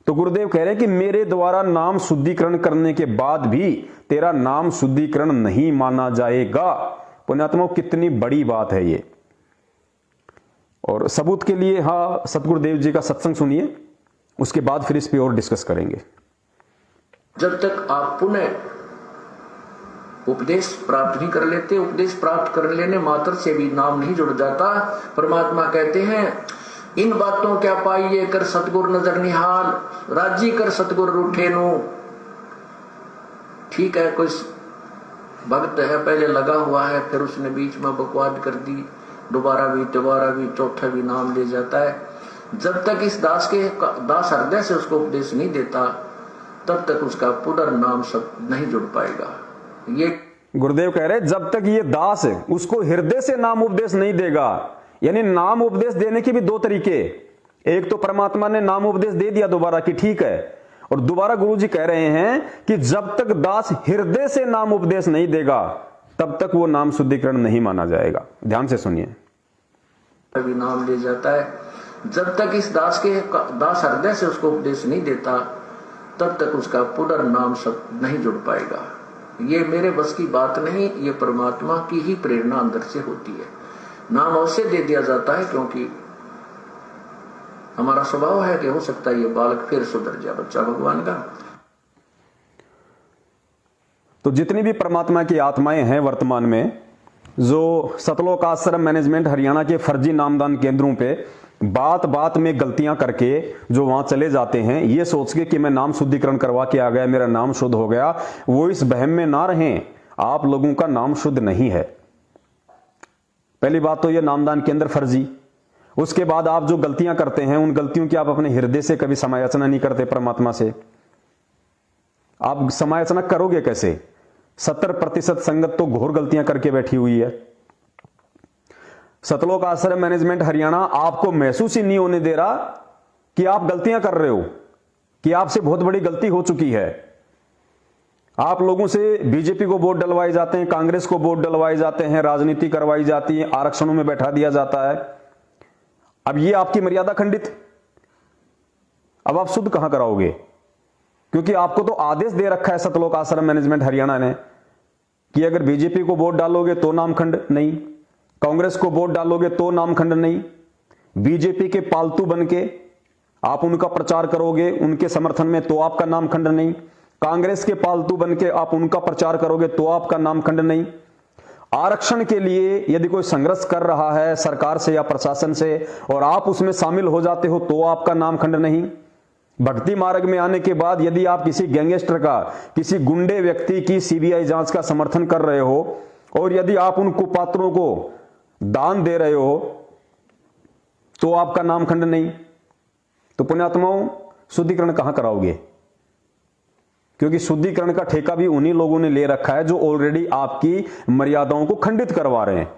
तो गुरुदेव कह रहे हैं कि मेरे द्वारा नाम शुद्धिकरण करने के बाद भी तेरा नाम शुद्धिकरण नहीं माना जाएगा। पुण्यात्माओं, कितनी बड़ी बात है ये। और सबूत के लिए सतगुरुदेव जी का सत्संग सुनिए, उसके बाद फिर इस पे और डिस्कस करेंगे। जब तक आप पुनः उपदेश प्राप्त नहीं कर लेते, उपदेश प्राप्त कर लेने मात्र से भी नाम नहीं जुड़ जाता। परमात्मा कहते हैं, इन बातों क्या पाइए कर सतगुर नजर निहाल, राजी कर सतगुर रूठे नो। ठीक है, कोई भक्त है, पहले लगा हुआ है, फिर उसने बीच में बकवाद कर दी, दोबारा भी चौथा भी नाम ले जाता है। जब तक इस दास हृदय से उसको उपदेश नहीं देता, तब तक उसका पुनर्नाम सब नहीं जुड़ पाएगा। ये गुरुदेव कह रहे, जब तक ये दास उसको हृदय से नाम उपदेश नहीं देगा, यानी नाम उपदेश देने के भी दो तरीके। एक तो परमात्मा ने नाम उपदेश दे दिया दोबारा कि ठीक है, और दोबारा गुरुजी कह रहे हैं कि जब तक दास हृदय से नाम उपदेश नहीं देगा तब तक वो नाम शुद्धिकरण नहीं माना जाएगा। ध्यान से सुनिए। अभी नाम ले जाता है, जब तक इस दास हृदय से उसको उपदेश नहीं देता, तब तक उसका पुनर्नाम सब नहीं जुड़ पाएगा। ये मेरे बस की बात नहीं, ये परमात्मा की ही प्रेरणा अंदर से होती है। नाम अवश्य दे दिया जाता है, क्योंकि हमारा स्वभाव है कि हो सकता है ये बालक फिर सुधर जाए, बच्चा भगवान का। तो जितनी भी परमात्मा की आत्माएं हैं वर्तमान में, जो सतलोक आश्रम मैनेजमेंट हरियाणा के फर्जी नामदान केंद्रों पे बात बात में गलतियां करके जो वहां चले जाते हैं, ये सोच के कि मैं नाम शुद्धिकरण करवा के आ गया, मेरा नाम शुद्ध हो गया, वो इस बहम में ना रहें। आप लोगों का नाम शुद्ध नहीं है। पहली बात तो ये नामदान केंद्र फर्जी। उसके बाद आप जो गलतियां करते हैं, उन गलतियों की आप अपने हृदय से कभी समायाचना नहीं करते परमात्मा से। आप समायाचना करोगे कैसे? 70% संगत तो घोर गलतियां करके बैठी हुई है। सतलोक आश्रम मैनेजमेंट हरियाणा आपको महसूस ही नहीं होने दे रहा कि आप गलतियां कर रहे हो, कि आपसे बहुत बड़ी गलती हो चुकी है। आप लोगों से बीजेपी को वोट डलवाए जाते हैं, कांग्रेस को वोट डलवाए जाते हैं, राजनीति करवाई जाती है, आरक्षणों में बैठा दिया जाता है। अब ये आपकी मर्यादा खंडित, अब आप शुद्ध कहां कराओगे? क्योंकि आपको तो आदेश दे रखा है सतलोक आश्रम मैनेजमेंट हरियाणा ने कि अगर बीजेपी को वोट डालोगे तो नामखंड नहीं, कांग्रेस को वोट डालोगे तो नामखंड नहीं, बीजेपी के पालतू बनके आप उनका प्रचार करोगे उनके समर्थन में तो आपका नामखंड नहीं, कांग्रेस के पालतू बनके आप उनका प्रचार करोगे तो आपका नामखंड नहीं। आरक्षण के लिए यदि कोई संघर्ष कर रहा है सरकार से या प्रशासन से और आप उसमें शामिल हो जाते हो तो आपका नामखंड नहीं। भक्ति मार्ग में आने के बाद यदि आप किसी गैंगस्टर का, किसी गुंडे व्यक्ति की सीबीआई जांच का समर्थन कर रहे हो और यदि आप उन कुपात्रों को दान दे रहे हो तो आपका नामखंड नहीं। तो पुण्यात्माओं, शुद्धिकरण कहां कराओगे? क्योंकि शुद्धिकरण का ठेका भी उन्हीं लोगों ने ले रखा है जो ऑलरेडी आपकी मर्यादाओं को खंडित करवा रहे हैं।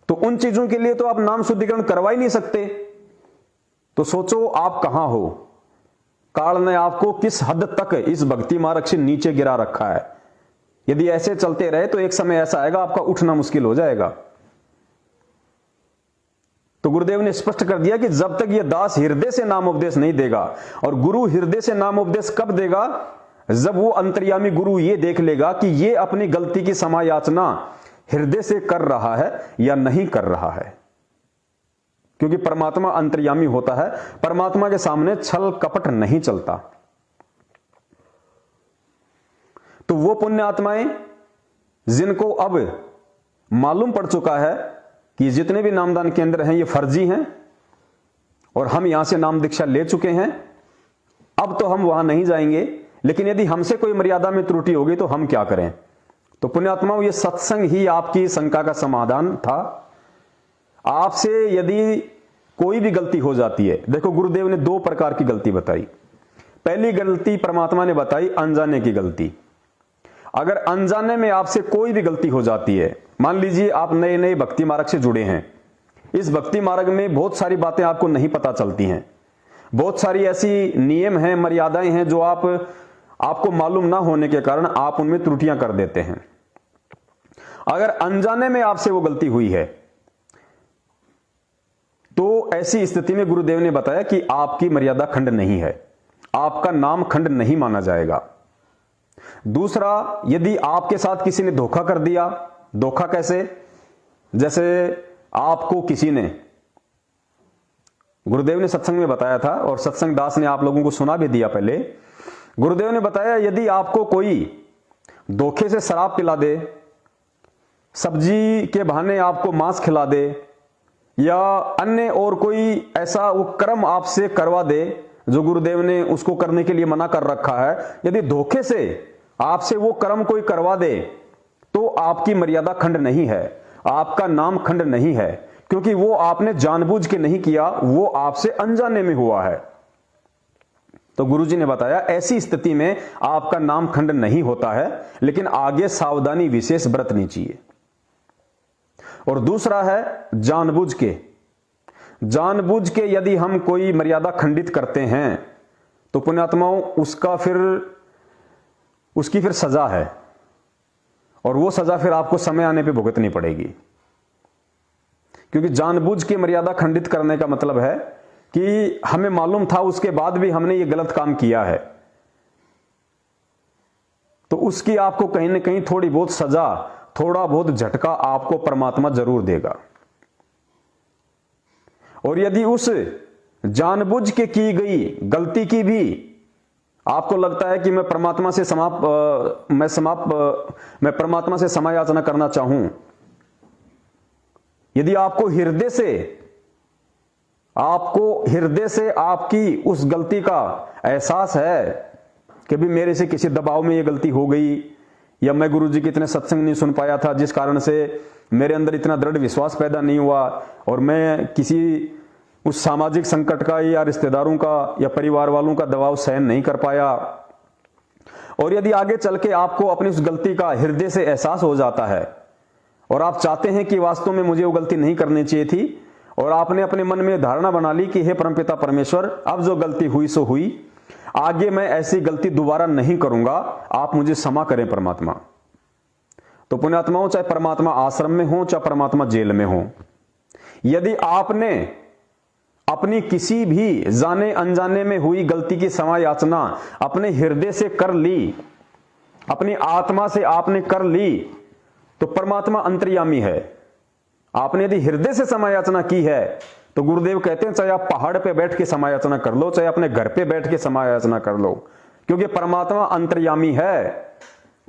तो उन चीजों के लिए तो आप नाम शुद्धिकरण करवा ही नहीं सकते। तो सोचो आप कहां हो। काल ने आपको किस हद तक इस भक्ति मार्ग से नीचे गिरा रखा है। यदि ऐसे चलते रहे तो एक समय ऐसा आएगा आपका उठना मुश्किल हो जाएगा। तो गुरुदेव ने स्पष्ट कर दिया कि जब तक यह दास हृदय से नाम उपदेश नहीं देगा, और गुरु हृदय से नाम उपदेश कब देगा? जब वो अंतर्यामी गुरु ये देख लेगा कि ये अपनी गलती की समायाचना हृदय से कर रहा है या नहीं कर रहा है। क्योंकि परमात्मा अंतर्यामी होता है, परमात्मा के सामने छल कपट नहीं चलता। तो वो पुण्य आत्माएं जिनको अब मालूम पड़ चुका है कि जितने भी नामदान केंद्र हैं ये फर्जी हैं और हम यहां से नाम दीक्षा ले चुके हैं, अब तो हम वहां नहीं जाएंगे, लेकिन यदि हमसे कोई मर्यादा में त्रुटि होगी तो हम क्या करें? तो पुण्यात्माओं, ये सत्संग ही आपकी शंका का समाधान था। आपसे यदि कोई भी गलती हो जाती है, देखो गुरुदेव ने 2 प्रकार की गलती बताई। पहली गलती परमात्मा ने बताई अनजाने की गलती। अगर अनजाने में आपसे कोई भी गलती हो जाती है, मान लीजिए आप नए नए भक्ति मार्ग से जुड़े हैं, इस भक्ति मार्ग में बहुत सारी बातें आपको नहीं पता चलती हैं, बहुत सारी ऐसी नियम हैं, मर्यादाएं हैं जो आपको मालूम ना होने के कारण आप उनमें त्रुटियां कर देते हैं। अगर अनजाने में आपसे वो गलती हुई है तो ऐसी स्थिति में गुरुदेव ने बताया कि आपकी मर्यादा खंड नहीं है, आपका नाम खंड नहीं माना जाएगा। दूसरा, यदि आपके साथ किसी ने धोखा कर दिया, धोखा कैसे, जैसे आपको किसी ने, गुरुदेव ने सत्संग में बताया था और सत्संग दास ने आप लोगों को सुना भी दिया पहले। गुरुदेव ने बताया यदि आपको कोई धोखे से शराब पिला दे, सब्जी के बहाने आपको मांस खिला दे, या अन्य और कोई ऐसा वो कर्म आपसे करवा दे जो गुरुदेव ने उसको करने के लिए मना कर रखा है, यदि धोखे से आपसे वो कर्म कोई करवा दे तो आपकी मर्यादा खंड नहीं है, आपका नाम खंड नहीं है, क्योंकि वो आपने जानबूझ के नहीं किया, वो आपसे अनजाने में हुआ है। तो गुरुजी ने बताया ऐसी स्थिति में आपका नाम खंड नहीं होता है, लेकिन आगे सावधानी विशेष बरतनी चाहिए। और दूसरा है जानबूझ के यदि हम कोई मर्यादा खंडित करते हैं तो पुण्यात्माओं उसकी फिर सजा है, और वो सजा फिर आपको समय आने पे भुगतनी पड़ेगी। क्योंकि जानबूझ के मर्यादा खंडित करने का मतलब है कि हमें मालूम था, उसके बाद भी हमने ये गलत काम किया है, तो उसकी आपको कहीं ना कहीं थोड़ी बहुत सजा, थोड़ा बहुत झटका आपको परमात्मा जरूर देगा। और यदि उस जानबूझ के की गई गलती की भी आपको लगता है कि मैं परमात्मा से क्षमा याचना करना चाहूं, यदि आपको हृदय से आपकी उस गलती का एहसास है कि भी मेरे से किसी दबाव में ये गलती हो गई, या मैं गुरुजी के इतने सत्संग नहीं सुन पाया था जिस कारण से मेरे अंदर इतना दृढ़ विश्वास पैदा नहीं हुआ, और मैं किसी उस सामाजिक संकट का या रिश्तेदारों का या परिवार वालों का दबाव सहन नहीं कर पाया, और यदि आगे चल के आपको अपनी उस गलती का हृदय से एहसास हो जाता है और आप चाहते हैं कि वास्तव में मुझे वो गलती नहीं करनी चाहिए थी, और आपने अपने मन में धारणा बना ली कि हे परमपिता परमेश्वर, अब जो गलती हुई सो हुई, आगे मैं ऐसी गलती दोबारा नहीं करूंगा, आप मुझे क्षमा करें परमात्मा। तो पुण्यात्माओं, चाहे परमात्मा आश्रम में हो चाहे परमात्मा जेल में हो, यदि आपने अपनी किसी भी जाने अनजाने में हुई गलती की क्षमा याचना अपने हृदय से कर ली, अपनी आत्मा से आपने कर ली, तो परमात्मा अंतर्यामी है। आपने यदि हृदय से क्षमा याचना की है तो गुरुदेव कहते हैं चाहे आप पहाड़ पे बैठ के क्षमा याचना कर लो, चाहे अपने घर पे बैठ के क्षमा याचना कर लो, क्योंकि परमात्मा अंतर्यामी है,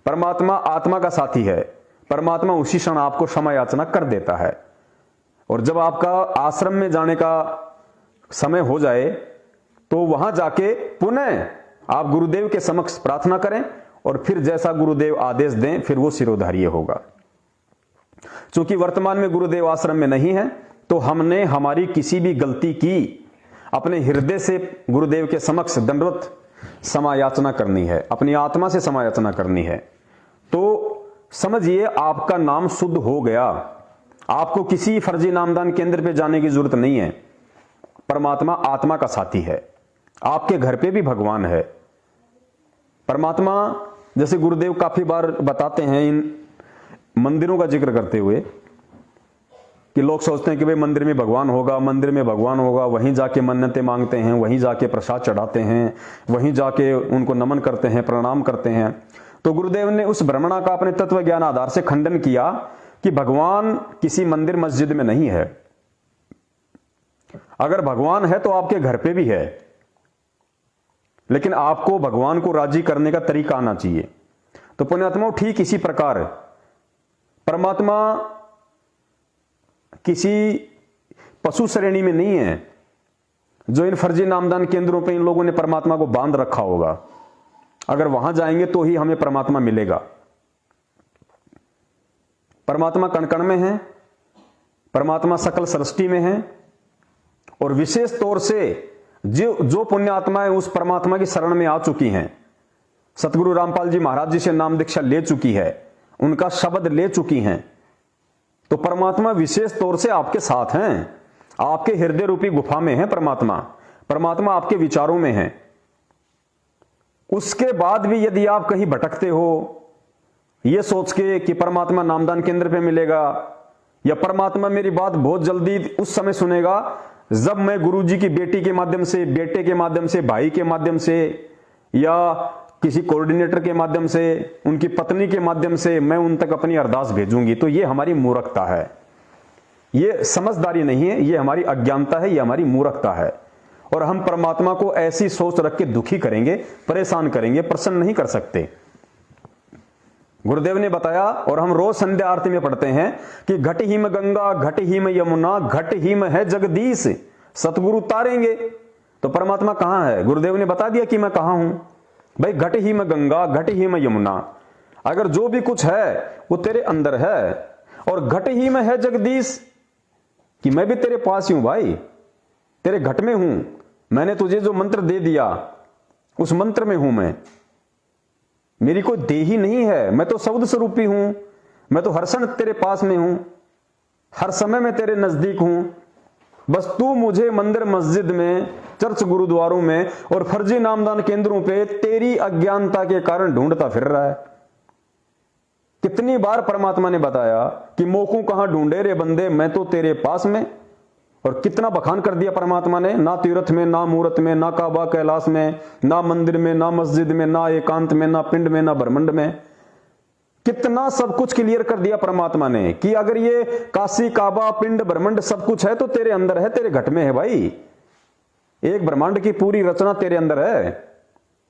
परमात्मा आत्मा का साथी है, परमात्मा उसी क्षण आपको क्षमा याचना कर देता है। और जब आपका आश्रम में जाने का समय हो जाए तो वहां जाके पुनः आप गुरुदेव के समक्ष प्रार्थना करें, और फिर जैसा गुरुदेव आदेश दें फिर वो सिरोधार्य होगा। चूंकि वर्तमान में गुरुदेव आश्रम में नहीं है, तो हमने हमारी किसी भी गलती की अपने हृदय से गुरुदेव के समक्ष दंडवत क्षमा याचना करनी है, अपनी आत्मा से क्षमा याचना करनी है। तो समझिए आपका नाम शुद्ध हो गया, आपको किसी फर्जी नामदान केंद्र पे जाने की जरूरत नहीं है। परमात्मा आत्मा का साथी है, आपके घर पे भी भगवान है। परमात्मा, जैसे गुरुदेव काफी बार बताते हैं इन मंदिरों का जिक्र करते हुए कि लोग सोचते हैं कि भाई मंदिर में भगवान होगा, मंदिर में भगवान होगा, वहीं जाके मन्नतें मांगते हैं, वहीं जाके प्रसाद चढ़ाते हैं, वहीं जाके उनको नमन करते हैं, प्रणाम करते हैं। तो गुरुदेव ने उस भ्रमणा का अपने तत्व ज्ञान आधार से खंडन किया कि भगवान किसी मंदिर मस्जिद में नहीं है। अगर भगवान है तो आपके घर पे भी है, लेकिन आपको भगवान को राजी करने का तरीका आना चाहिए। तो पुण्यात्माओं, ठीक इसी प्रकार परमात्मा किसी पशु श्रेणी में नहीं है जो इन फर्जी नामदान केंद्रों पे इन लोगों ने परमात्मा को बांध रखा होगा। अगर वहां जाएंगे तो ही हमें परमात्मा मिलेगा। परमात्मा कण कण में है, परमात्मा सकल सृष्टि में है, और विशेष तौर से जो पुण्य आत्माएं उस परमात्मा की शरण में आ चुकी हैं, सतगुरु रामपाल जी महाराज जी से नाम दीक्षा ले चुकी है, उनका शब्द ले चुकी हैं, तो परमात्मा विशेष तौर से आपके साथ हैं, आपके हृदय रूपी गुफा में है परमात्मा। परमात्मा आपके विचारों में है। उसके बाद भी यदि आप कहीं भटकते हो ये सोच के कि परमात्मा नामदान केंद्र पे मिलेगा या परमात्मा मेरी बात बहुत जल्दी उस समय सुनेगा जब मैं गुरुजी की बेटी के माध्यम से, बेटे के माध्यम से, भाई के माध्यम से या किसी कोऑर्डिनेटर के माध्यम से, उनकी पत्नी के माध्यम से मैं उन तक अपनी अरदास भेजूंगी। तो ये हमारी मूर्खता है, ये समझदारी नहीं है, ये हमारी अज्ञानता है, ये हमारी मूर्खता है। और हम परमात्मा को ऐसी सोच रख के दुखी करेंगे, परेशान करेंगे, प्रसन्न नहीं कर सकते। गुरुदेव ने बताया और हम रोज संध्या आरती में पढ़ते हैं कि घट हिम गंगा, घट हिम यमुना, घट हिम है जगदीश, सतगुरु तारेंगे। तो परमात्मा कहां है? गुरुदेव ने बता दिया कि मैं कहां हूं। भाई घट हिम गंगा, घट हिम यमुना, अगर जो भी कुछ है वो तेरे अंदर है। और घट हिम है जगदीश, कि मैं भी तेरे पास ही हूं भाई, तेरे घट में हूं। मैंने तुझे जो मंत्र दे दिया उस मंत्र में हूं मैं, मेरी कोई देही नहीं है, मैं तो शब्द स्वरूपी हूं, मैं तो हर क्षण तेरे पास में हूं, हर समय मैं तेरे नजदीक हूं। बस तू मुझे मंदिर मस्जिद में, चर्च गुरुद्वारों में और फर्जी नामदान केंद्रों पे तेरी अज्ञानता के कारण ढूंढता फिर रहा है। कितनी बार परमात्मा ने बताया कि मोकू कहां ढूंढे रे बंदे, मैं तो तेरे पास में। और कितना बखान कर दिया परमात्मा ने, ना तीर्थ में, ना मूर्त में, ना काबा कैलाश में, ना मंदिर में, ना मस्जिद में, ना एकांत में, ना पिंड में, ना ब्रह्मंड में। कितना सब कुछ क्लियर कर दिया परमात्मा ने कि अगर ये काशी, काबा, पिंड, ब्रह्मंड सब कुछ है तो तेरे अंदर है, तेरे घट में है भाई। एक ब्रह्मांड की पूरी रचना तेरे अंदर है,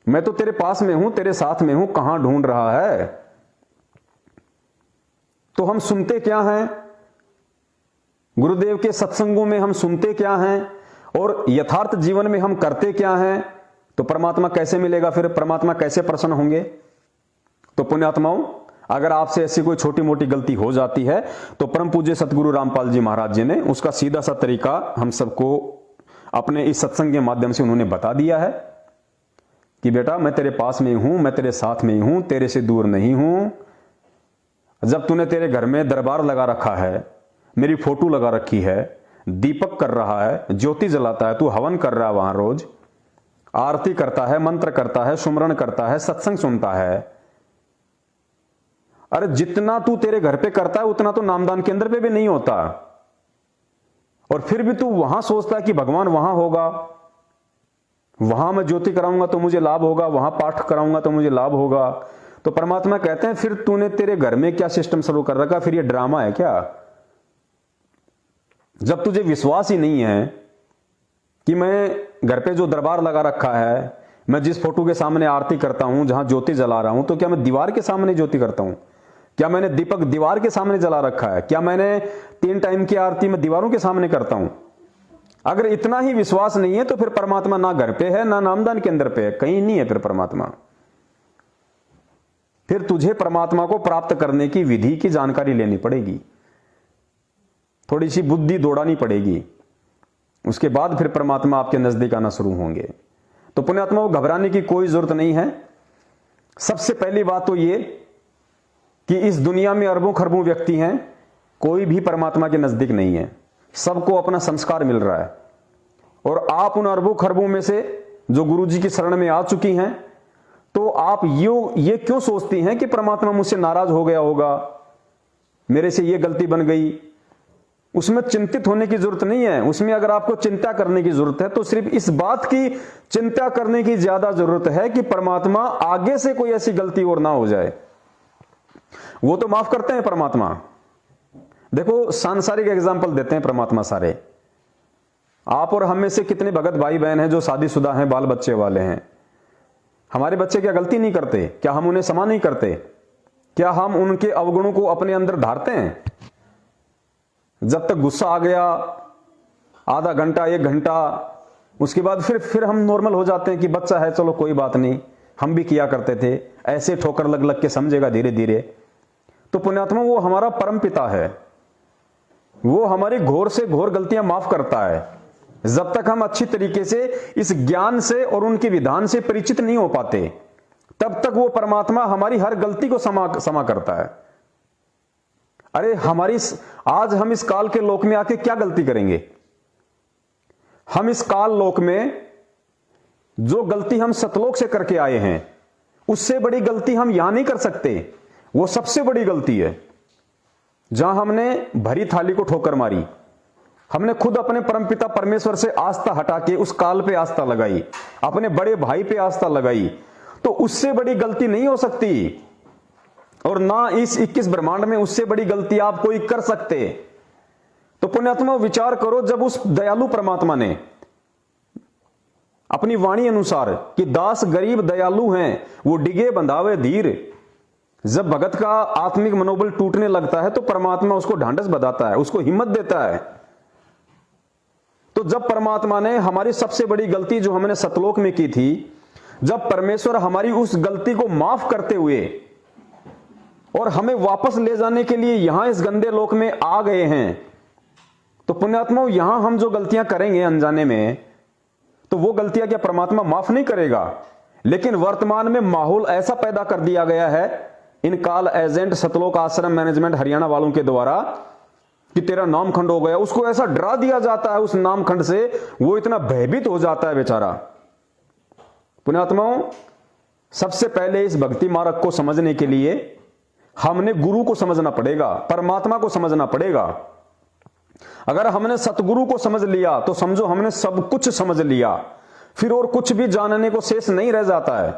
मैं तो तेरे पास में हूं, तेरे साथ में हूं, कहां ढूंढ रहा है? तो हम सुनते क्या हैं? गुरुदेव के सत्संगों में हम सुनते क्या हैं और यथार्थ जीवन में हम करते क्या हैं? तो परमात्मा कैसे मिलेगा? फिर परमात्मा कैसे प्रसन्न होंगे? तो पुण्यात्माओं, अगर आपसे ऐसी कोई छोटी मोटी गलती हो जाती है तो परम पूज्य सतगुरु रामपाल जी महाराज जी ने उसका सीधा सा तरीका हम सबको अपने इस सत्संग के माध्यम से उन्होंने बता दिया है कि बेटा मैं तेरे पास में हूं, मैं तेरे साथ में हूं, तेरे से दूर नहीं हूं। जब तूने तेरे घर में दरबार लगा रखा है, मेरी फोटो लगा रखी है, दीपक कर रहा है, ज्योति जलाता है, तू हवन कर रहा है, वहां रोज आरती करता है, मंत्र करता है, सुमरण करता है, सत्संग सुनता है। अरे जितना तू तेरे घर पे करता है उतना तो नामदान केंद्र पे भी नहीं होता। और फिर भी तू वहां सोचता है कि भगवान वहां होगा, वहां मैं ज्योति कराऊंगा तो मुझे लाभ होगा, वहां पाठ कराऊंगा तो मुझे लाभ होगा। तो परमात्मा कहते हैं फिर तूने तेरे घर में क्या सिस्टम शुरू कर रखा? फिर ये ड्रामा है क्या? जब तुझे विश्वास ही नहीं है कि मैं घर पे जो दरबार लगा रखा है, मैं जिस फोटो के सामने आरती करता हूं, जहां ज्योति जला रहा हूं, तो क्या मैं दीवार के सामने ज्योति करता हूं? क्या मैंने दीपक दीवार के सामने जला रखा है? क्या मैंने 3 टाइम की आरती में दीवारों के सामने करता हूं? अगर इतना ही विश्वास नहीं है तो फिर परमात्मा ना घर पे है, ना नामदान केंद्र पे है, कहीं नहीं है फिर परमात्मा। फिर तुझे परमात्मा को प्राप्त करने की विधि की जानकारी लेनी पड़ेगी, थोड़ी सी बुद्धि दौड़ानी पड़ेगी, उसके बाद फिर परमात्मा आपके नजदीक आना शुरू होंगे। तो पुण्यात्मा को घबराने की कोई जरूरत नहीं है। सबसे पहली बात तो ये कि इस दुनिया में अरबों खरबों व्यक्ति हैं, कोई भी परमात्मा के नजदीक नहीं है, सबको अपना संस्कार मिल रहा है। और आप उन अरबों खरबों में से जो गुरु जी की शरण में आ चुकी हैं, तो आप ये क्यों सोचती हैं कि परमात्मा मुझसे नाराज हो गया होगा, मेरे से ये गलती बन गई? उसमें चिंतित होने की जरूरत नहीं है। उसमें अगर आपको चिंता करने की जरूरत है तो सिर्फ इस बात की चिंता करने की ज्यादा जरूरत है कि परमात्मा आगे से कोई ऐसी गलती और ना हो जाए। वो तो माफ करते हैं परमात्मा। देखो सांसारिक एग्जाम्पल देते हैं परमात्मा सारे। आप और हम में से कितने भगत भाई बहन हैं जो शादीशुदा हैं, बाल बच्चे वाले हैं? हमारे बच्चे क्या गलती नहीं करते? क्या हम उन्हें क्षमा नहीं करते? क्या हम उनके अवगुणों को अपने अंदर धारते हैं? जब तक गुस्सा आ गया, आधा घंटा 1 घंटा, उसके बाद फिर हम नॉर्मल हो जाते हैं कि बच्चा है, चलो कोई बात नहीं, हम भी किया करते थे, ऐसे ठोकर लग लग के समझेगा धीरे धीरे। तो पुण्यात्मा वो हमारा परम पिता है, वो हमारी घोर से घोर गलतियां माफ करता है। जब तक हम अच्छी तरीके से इस ज्ञान से और उनके विधान से परिचित नहीं हो पाते, तब तक वो परमात्मा हमारी हर गलती को क्षमा करता है। अरे आज हम इस काल के लोक में आके क्या गलती करेंगे? हम इस काल लोक में जो गलती हम सतलोक से करके आए हैं, उससे बड़ी गलती हम यहां नहीं कर सकते। वो सबसे बड़ी गलती है जहां हमने भरी थाली को ठोकर मारी। हमने खुद अपने परमपिता परमेश्वर से आस्था हटा के उस काल पे आस्था लगाई, अपने बड़े भाई पे आस्था लगाई। तो उससे बड़ी गलती नहीं हो सकती, और ना इस 21 ब्रह्मांड में उससे बड़ी गलती आप कोई कर सकते। तो पुण्यात्मा विचार करो, जब उस दयालु परमात्मा ने अपनी वाणी अनुसार कि दास गरीब दयालु हैं, वो डिगे बंधावे धीर, जब भगत का आत्मिक मनोबल टूटने लगता है तो परमात्मा उसको ढांढस बधाता है, उसको हिम्मत देता है। तो जब परमात्मा ने हमारी सबसे बड़ी गलती जो हमने सतलोक में की थी, जब परमेश्वर हमारी उस गलती को माफ करते हुए और हमें वापस ले जाने के लिए यहां इस गंदे लोक में आ गए हैं, तो पुण्यात्माओं यहां हम जो गलतियां करेंगे अनजाने में, तो वो गलतियां क्या परमात्मा माफ नहीं करेगा? लेकिन वर्तमान में माहौल ऐसा पैदा कर दिया गया है इन काल एजेंट सतलोक आश्रम मैनेजमेंट हरियाणा वालों के द्वारा कि तेरा नामखंड हो गया। उसको ऐसा डरा दिया जाता है उस नामखंड से, वो इतना भयभीत हो जाता है बेचारा। पुण्यात्माओं, सबसे पहले इस भक्ति मार्ग को समझने के लिए हमने गुरु को समझना पड़ेगा, परमात्मा को समझना पड़ेगा। अगर हमने सतगुरु को समझ लिया तो समझो हमने सब कुछ समझ लिया, फिर और कुछ भी जानने को शेष नहीं रह जाता है,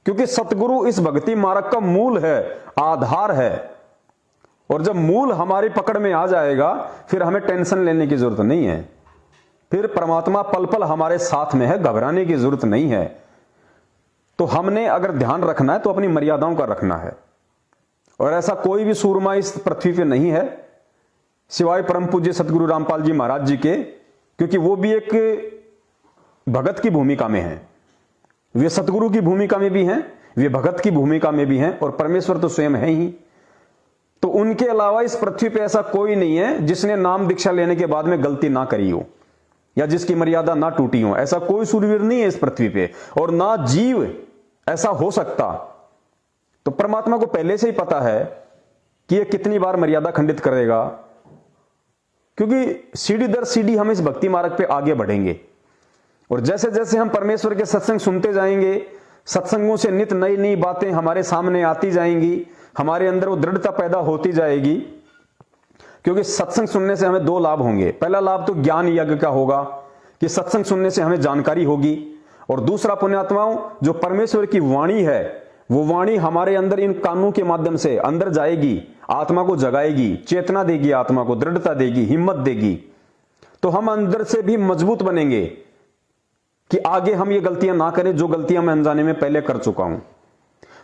क्योंकि सतगुरु इस भक्ति मार्ग का मूल है, आधार है। और जब मूल हमारी पकड़ में आ जाएगा फिर हमें टेंशन लेने की जरूरत नहीं है, फिर परमात्मा पल पल हमारे साथ में है, घबराने की जरूरत नहीं है। तो हमने अगर ध्यान रखना है तो अपनी मर्यादाओं का रखना है, और ऐसा कोई भी सूरमा इस पृथ्वी पे नहीं है सिवाय परम पूज्य सतगुरु रामपाल जी महाराज जी के, क्योंकि वो भी एक भगत की भूमिका में है। वे सतगुरु की भूमिका में भी हैं, वे भगत की भूमिका में भी हैं, और परमेश्वर तो स्वयं है ही। तो उनके अलावा इस पृथ्वी पे ऐसा कोई नहीं है जिसने नाम दीक्षा लेने के बाद में गलती ना करी हो या जिसकी मर्यादा ना टूटी हो। ऐसा कोई सूरवीर नहीं है इस पृथ्वी पे, और ना जीव ऐसा हो सकता। तो परमात्मा को पहले से ही पता है कि यह कितनी बार मर्यादा खंडित करेगा, क्योंकि सीढ़ी दर सीढ़ी हम इस भक्ति मार्ग पे आगे बढ़ेंगे। और जैसे जैसे हम परमेश्वर के सत्संग सुनते जाएंगे, सत्संगों से नित नई नई बातें हमारे सामने आती जाएंगी, हमारे अंदर वो दृढ़ता पैदा होती जाएगी। क्योंकि सत्संग सुनने से हमें दो लाभ होंगे। पहला लाभ तो ज्ञान यज्ञ का होगा कि सत्संग सुनने से हमें जानकारी होगी, और दूसरा पुण्यात्माओं जो परमेश्वर की वाणी है वो वाणी हमारे अंदर इन कानों के माध्यम से अंदर जाएगी, आत्मा को जगाएगी, चेतना देगी, आत्मा को दृढ़ता देगी, हिम्मत देगी। तो हम अंदर से भी मजबूत बनेंगे कि आगे हम ये गलतियां ना करें जो गलतियां मैं अनजाने में पहले कर चुका हूं।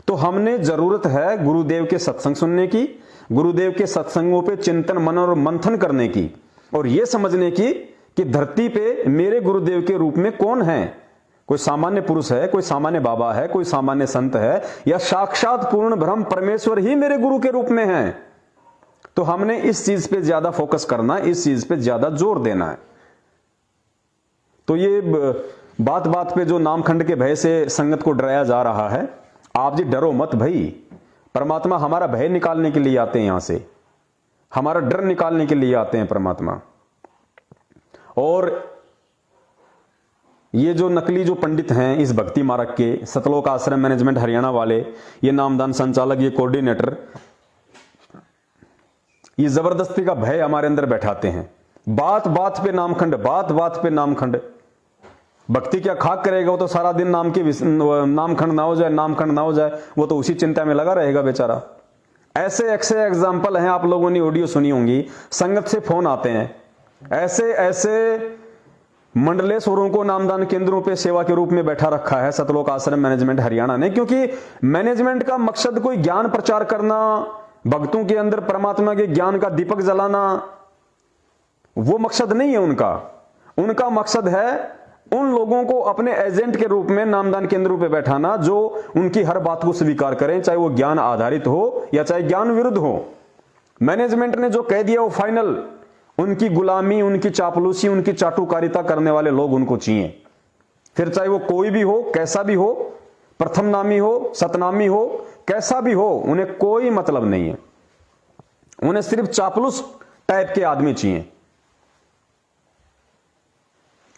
तो हमने जरूरत है गुरुदेव के सत्संग सुनने की, गुरुदेव के सत्संगों पे चिंतन मनन और मंथन करने की, और यह समझने की कि धरती पे मेरे गुरुदेव के रूप में कौन है। कोई सामान्य पुरुष है, कोई सामान्य बाबा है, कोई सामान्य संत है, या साक्षात पूर्ण ब्रह्म परमेश्वर ही मेरे गुरु के रूप में है। तो हमने इस चीज पे ज्यादा फोकस करना है, इस चीज पे ज्यादा जोर देना है। तो ये बात बात पे जो नामखंड के भय से संगत को डराया जा रहा है, आप जी डरो मत भाई। परमात्मा हमारा भय निकालने के लिए आते हैं, यहां से हमारा डर निकालने के लिए आते हैं परमात्मा। और ये जो नकली जो पंडित हैं इस भक्ति मार्ग के, सतलोक आश्रम मैनेजमेंट हरियाणा वाले, ये नामदान संचालक, ये कोऑर्डिनेटर, ये जबरदस्ती का भय हमारे अंदर बैठाते हैं। बात बात पे नामखंड, बात बात पे नामखंड। भक्ति क्या खाक करेगा वो तो सारा दिन नामखंड ना हो जाए, नामखंड ना हो जाए, वो तो उसी चिंता में लगा रहेगा बेचारा। ऐसे ऐसे एग्जाम्पल हैं, आप लोगों ने ऑडियो सुनी होंगी, संगत से फोन आते हैं, ऐसे ऐसे मंडलेश्वरों को नामदान केंद्रों पे सेवा के रूप में बैठा रखा है सतलोक आश्रम मैनेजमेंट हरियाणा ने। क्योंकि मैनेजमेंट का मकसद कोई ज्ञान प्रचार करना, भक्तों के अंदर परमात्मा के ज्ञान का दीपक जलाना, वो मकसद नहीं है उनका। उनका मकसद है उन लोगों को अपने एजेंट के रूप में नामदान केंद्रों पे बैठाना जो उनकी हर बात को स्वीकार करें, चाहे वो ज्ञान आधारित हो या चाहे ज्ञान विरुद्ध हो। मैनेजमेंट ने जो कह दिया वो फाइनल। उनकी गुलामी, उनकी चापलूसी, उनकी चाटुकारिता करने वाले लोग उनको चाहिए, फिर चाहे वो कोई भी हो, कैसा भी हो, प्रथम नामी हो, सतनामी हो, कैसा भी हो, उन्हें कोई मतलब नहीं है। उन्हें सिर्फ चापलूस टाइप के आदमी चाहिए।